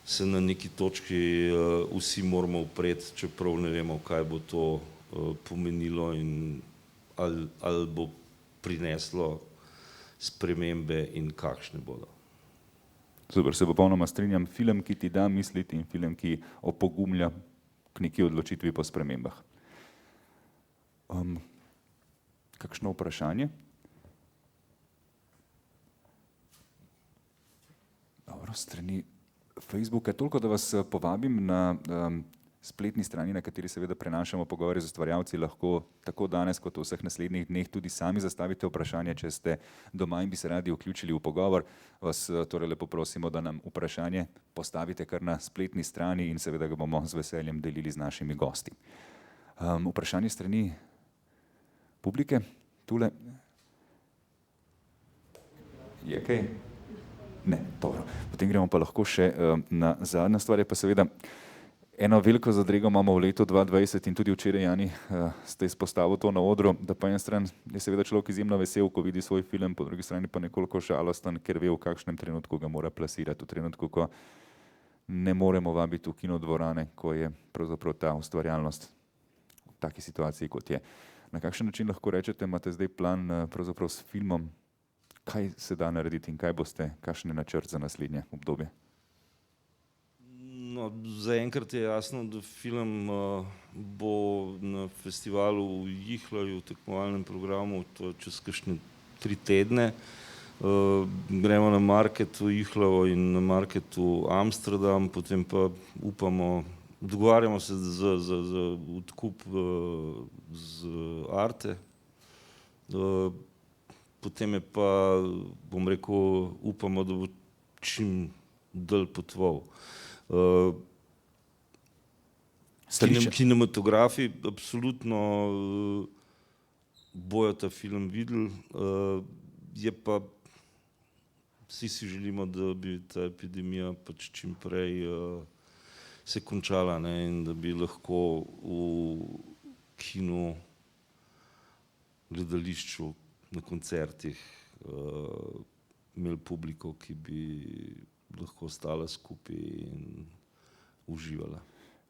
se na neki točki vsi moramo upreti, čeprav ne vemo, kaj bo to pomenilo in ali bo prineslo spremembe in kakšne bodo. Super, se popolnoma strinjam. Film, ki ti da misliti in film, ki opogumlja k neki odločitvi po spremembah. Kakšno vprašanje? Dobro, strani Facebooka. Toliko, da vas povabim na spletni strani, na kateri seveda prenašamo pogovore z ustvarjalci, lahko tako danes kot v vseh naslednjih dneh tudi sami zastavite vprašanje, če ste doma in bi se radi vključili v pogovor. Vas torej lepo prosimo, da nam vprašanje postavite kar na spletni strani in seveda ga bomo z veseljem delili z našimi gosti. Vprašanje strani publike, tule. Je kaj? Ne, dobro. Potem gremo pa lahko še na zadnjo stvar, je pa seveda eno veliko zadrego imamo v letu 2020 in tudi včeraj, Jani, ste izpostavili to na odru, da po eni strani je seveda človek izjemno vesel, ko vidi svoj film, po drugi strani pa nekoliko žalosten, ker ve, v kakšnem trenutku ga mora plasirati, v trenutku, ko ne moremo vabiti v kinodvorane, ko je pravzaprav ta ustvarjalnost v taki situaciji, kot je. Na kakšen način lahko rečete, imate zdaj plan pravzaprav s filmom, kaj se da narediti in kaj boste, kakšen je načrt za naslednje obdobje? No, zaenkrat je jasno, da film bo na festivalu v Jihlaju, v tekmovalnem programu, to čez kakšne 3 tedne. Gremo na market v Jihlaju in na market v Amsterdam, potem pa upamo Dogovarjamo se za odkup z Arte. Potem je pa, bom rekel, upamo, da bo čim dlje potoval. Kinematografi absolutno bojo ta film videli, je pa vsi si želimo, da bi ta epidemija pač čim prej se končala, ne, in da bi lahko v kinu, gledališču, na koncertih imeli publiko, ki bi lahko ostala skupaj in uživala.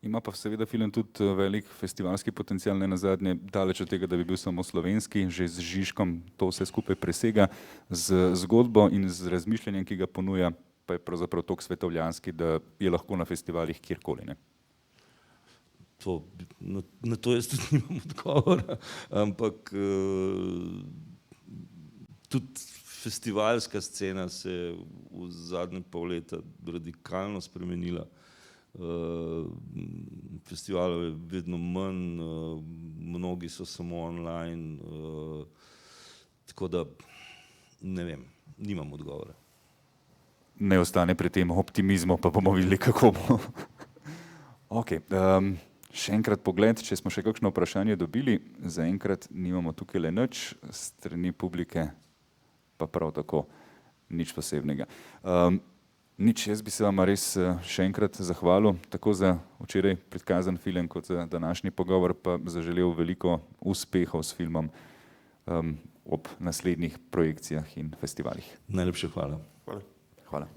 Ima pa seveda film tudi velik festivalski potencial, ne nazadnje daleč od tega, da bi bil samo slovenski, že z Žižkom to vse skupaj presega, z zgodbo in z razmišljanjem, ki ga ponuja, pa je pravzaprav toliko svetovljanski, da je lahko na festivalih kjerkoli, ne? Na to jaz tudi nimam odgovora, ampak tudi festivalska scena se je v zadnje pol leta radikalno spremenila. Festivalov je vedno manj, mnogi so samo online, tako da ne vem, nimam odgovora. Ne ostane pri tem optimizmu, pa bomo videli, kako bo. Ok, še enkrat pogled, če smo še kakšno vprašanje dobili, zaenkrat nimamo tukaj le nič, strani publike pa prav tako nič posebnega. Nič, jaz bi se vam res še enkrat zahvalil, tako za včeraj prikazan film, kot za današnji pogovor, pa zaželel veliko uspehov s filmom ob naslednjih projekcijah in festivalih. Najlepša hvala. Hvala.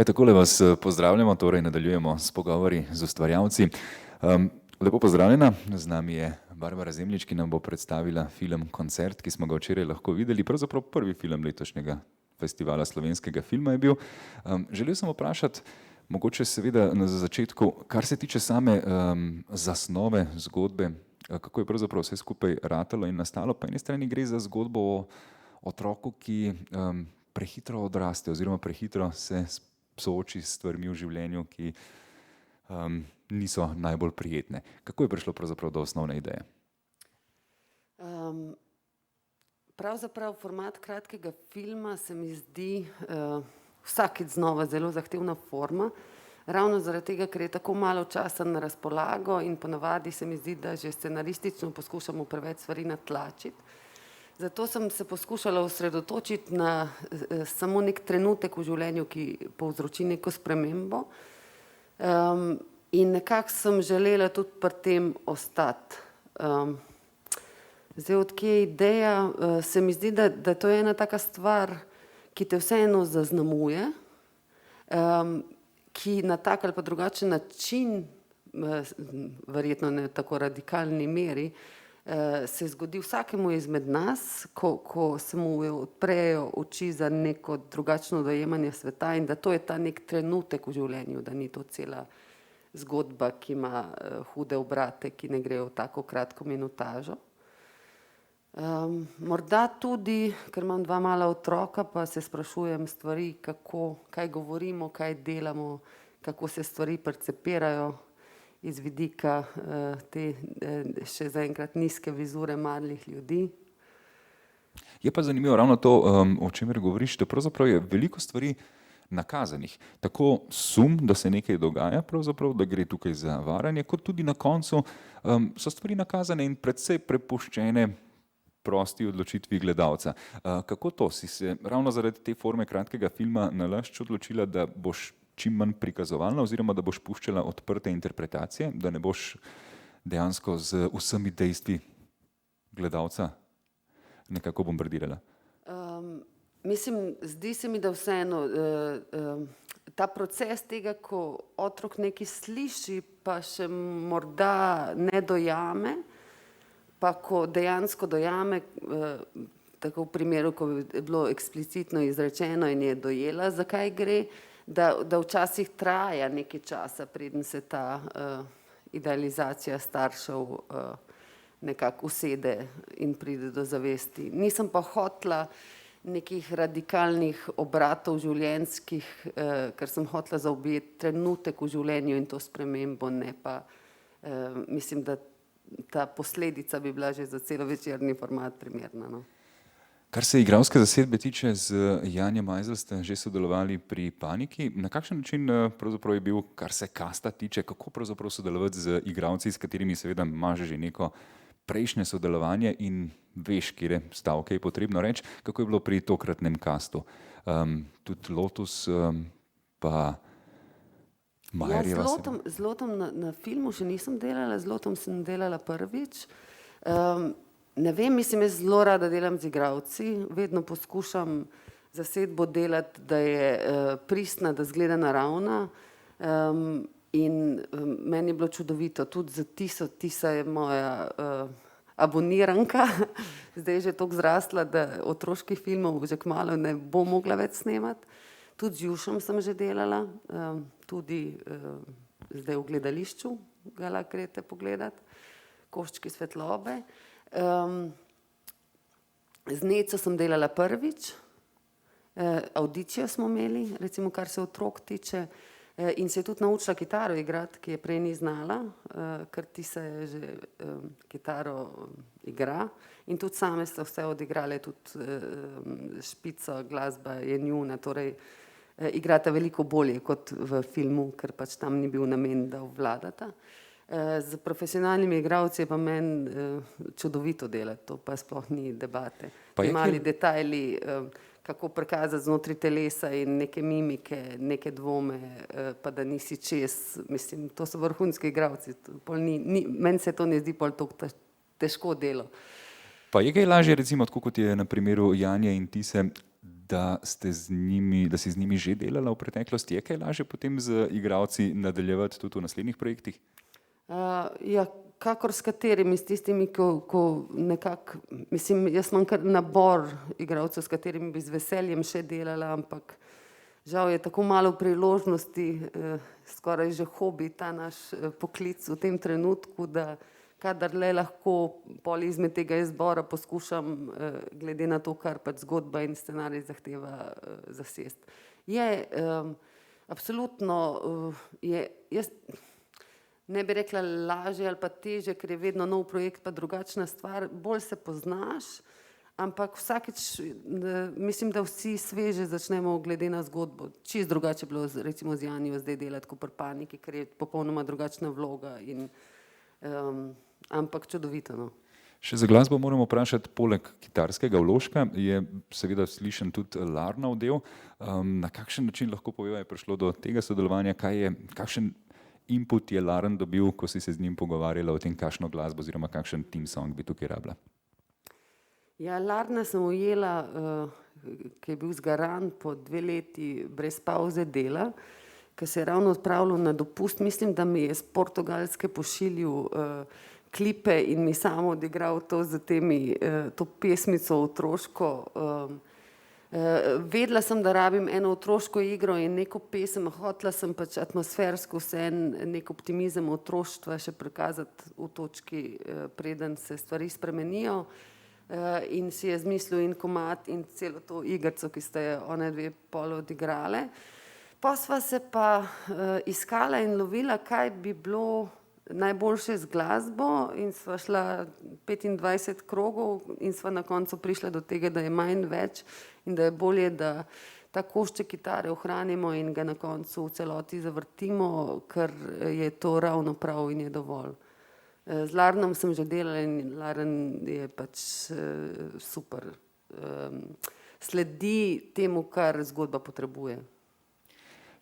Takole vas pozdravljamo, torej nadaljujemo s pogovori z ustvarjalci. Lepo pozdravljena, z nami je Barbara Zemljič, ki nam bo predstavila film Koncert, ki smo ga včeraj lahko videli, pravzaprav prvi film letošnjega festivala slovenskega filma je bil. Želel sem vprašati, mogoče seveda na začetku, kar se tiče same zasnove zgodbe, kako je pravzaprav vse skupaj ratalo in nastalo, po eni strani gre za zgodbo o otroku, ki prehitro odraste oziroma prehitro se sooči s stvarmi v življenju, ki niso najbolj prijetne. Kako je prišlo pravzaprav do osnovne ideje? Pravzaprav format kratkega filma se mi zdi vsakič znova zelo zahtevna forma, ravno zaradi tega, ker je tako malo časa na razpolago in ponavadi se mi zdi, da že scenaristično poskušamo preveč stvari natlačiti. Zato sem se poskušala osredotočiti na samo nek trenutek v življenju, ki povzroči neko spremembo. In nekako sem želela tudi pri tem ostati. Zdaj, odkje je ideja, se mi zdi, da to je ena taka stvar, ki te vseeno zaznamuje, ki na tak ali pa drugačen način, verjetno ne v tako radikalni meri, se zgodi vsakemu izmed nas, ko se mu odprejo oči za neko drugačno dojemanje sveta in da to je ta nek trenutek v življenju, da ni to cela zgodba, ki ima hude obrate, ki ne grejo v tako kratko minutažo. Morda tudi, ker imam dva mala otroka, pa se sprašujem stvari, kaj govorimo, kaj delamo, kako se stvari percepirajo iz vidika te še zaenkrat nizke vizure malih ljudi. Je pa zanimivo ravno to, o čemer govoriš, da pravzaprav je veliko stvari nakazanih. Tako sum, da se nekaj dogaja, pravzaprav, da gre tukaj za varanje, kot tudi na koncu so stvari nakazane in predvsej prepuščene prosti odločitvi gledalca. Kako to? Si se ravno zaradi te forme kratkega filma nalašč odločila, da boš čim manj prikazovalna oziroma da boš puščala odprte interpretacije, da ne boš dejansko z vsemi dejstvi gledalca nekako bombardirala? Mislim, zdi se mi, da vseeno ta proces tega, ko otrok nekaj sliši, pa še morda ne dojame, pa ko dejansko dojame, tako v primeru, ko je bilo eksplicitno izrečeno in je dojela, zakaj gre, da včasih traja nekaj časa, preden se ta idealizacija staršev nekako usede in pride do zavesti. Nisem pa hotela nekih radikalnih obratov življenjskih, ker sem hotela zaobjeti trenutek v življenju in to spremembo, ne pa mislim, da ta posledica bi bila že za celovečerni format primerna. No. Kar se igralske zasedbe tiče, z Janjem Majzelj ste že sodelovali pri Paniki. Na kakšen način pravzaprav je bil, kar se kasta tiče, kako pravzaprav sodelovati z igralci, s katerimi seveda imaš že neko prejšnje sodelovanje in veš, kje stavke je potrebno reči, kako je bilo pri tokratnem kastu? Tudi Lotus pa Majerjeva. Ja, z Lotom na filmu še nisem delala, z Lotom sem delala prvič. Ne vem, mislim, jaz zelo rada delam z igralci, vedno poskušam zasedbo delati, da je pristna, da zgleda naravna in meni je bilo čudovito, tudi za Tisa je moja aboniranka, zdaj je že toliko zrasla, da otroških filmov že kmalu ne bo mogla več snemati. Tudi z Jušem sem že delala, tudi zdaj v gledališču ga lahko greste pogledati, Koščki svetlobe. Z Neco sem delala prvič, avdicijo smo imeli, recimo kar se otrok tiče, in se je tudi naučila kitaro igrati, ki je prej ni znala, ker Tisa je že kitaro igra in tudi same so vse odigrale, tudi špico, glasba je njuna, torej igrata veliko bolje kot v filmu, ker pač tam ni bil namen, da obvladata. Z profesionalnimi igralci je pa meni čudovito delati, to pa sploh ni debate. Mali detajli, kako prikazati znotraj telesa in neke mimike, neke dvome, pa da nisi čez, mislim, to so vrhunski igralci. Meni se to ne zdi pol toliko težko delo. Pa je kaj lažje, recimo, tako kot je na primeru Janje in Tise, da si z njimi že delala v preteklosti. Je kaj lažje potem z igralci nadaljevati tudi v naslednjih projektih? Ja, kakor s katerimi, s tistimi, ko nekako, mislim, jaz imam kar nabor igralcev, s katerimi bi z veseljem še delala, ampak žal je tako malo priložnosti, skoraj že hobi ta naš poklic v tem trenutku, da kadar le lahko pol izmed tega izbora poskušam, glede na to, kar pač zgodba in scenarij zahteva, zasest. Absolutno jaz ne bi rekla lažje ali pa težje, ker je vedno nov projekt pa drugačna stvar, bolj se poznaš, ampak vsakič, mislim, da vsi sveže začnemo glede na zgodbo. Čisto drugače bilo recimo z Janijo zdaj delati kot pri Paniki, ker je popolnoma drugačna vloga, ampak čudovito, no. Še za glasbo moramo vprašati, poleg kitarskega vložka je seveda slišen tudi Larnov del. Na kakšen način lahko poveva, je prišlo do tega sodelovanja, kakšen input je Laren dobil, ko si se z njim pogovarjala o tem, kakšno glasbo oziroma kakšen team song bi tukaj rabila? Ja, Larna sem ujela, ki je bil zgaran po 2 leti brez pavze dela, ki se je ravno odpravljal na dopust. Mislim, da mi je iz Portugalske pošiljal klipe in mi samo odigral to z to pesmico otroško. Vedela sem, da rabim eno otroško igro in neko pesem, hotela sem pač atmosfersko nek optimizem otroštva še prikazati v točki, preden se stvari spremenijo. In si je zmislil in komad in celo to igrico, ki sta je one dve pol odigrale. Pa sva se pa iskala in lovila, kaj bi bilo najboljše z glasbo, in sva šla 25 krogov in sva na koncu prišla do tega, da je manj več in da je bolje, da ta košček kitare ohranimo in ga na koncu v celoti zavrtimo, ker je to ravno prav in je dovolj. Z Larnom sem že delala in Laren je pač super. Sledi temu, kar zgodba potrebuje.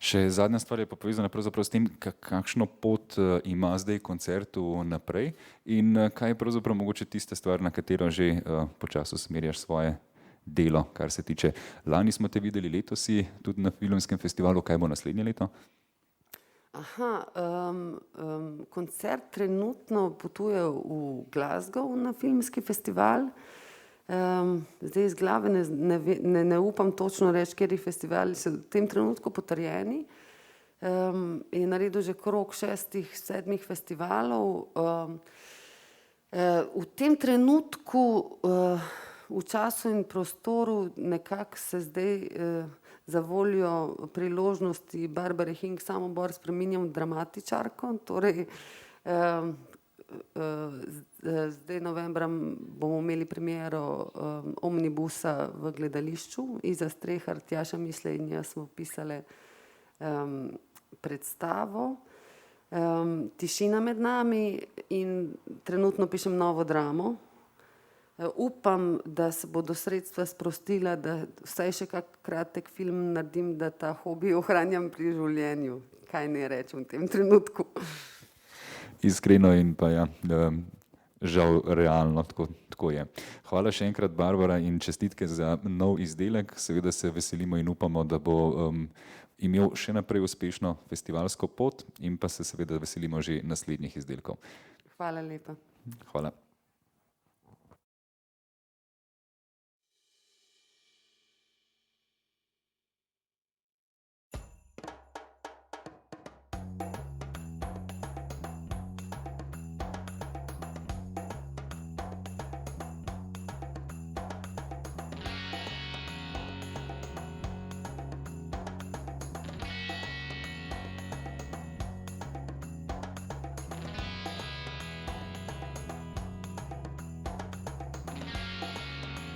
Še zadnja stvar je pa povezana pravzaprav s tem, kakšno pot ima zdaj koncert naprej in kaj je pravzaprav mogoče tista stvar, na katero že počasi usmerjaš svoje delo, kar se tiče. Lani smo te videli, letos si tudi na filmskem festivalu, kaj bo naslednje leto? Koncert trenutno potuje v Glasgow na filmski festival. Zdaj iz glave ne upam točno reči, kateri festivali so v tem trenutku potrjeni. Je naredil že krog 6-7 festivalov. V tem trenutku, v času in prostoru nekako se zdaj za voljo priložnosti Barbare Hing Samobor spreminjam v dramatičarko, torej zdaj novembra bomo imeli premiero Omnibusa v gledališču. Iza Strehar, Tjaša Misle in jaz smo pisale predstavo Tišina med nami in trenutno pišem novo dramo. Upam, da se bodo sredstva sprostila, da vsaj še kak kratek film naredim, da ta hobi ohranjam pri življenju. Kaj ne rečem v tem trenutku. Iskreno in pa ja, žal realno, tako je. Hvala še enkrat, Barbara, in čestitke za nov izdelek. Seveda se veselimo in upamo, da bo imel še naprej uspešno festivalsko pot in pa se seveda veselimo že naslednjih izdelkov. Hvala lepa. Hvala.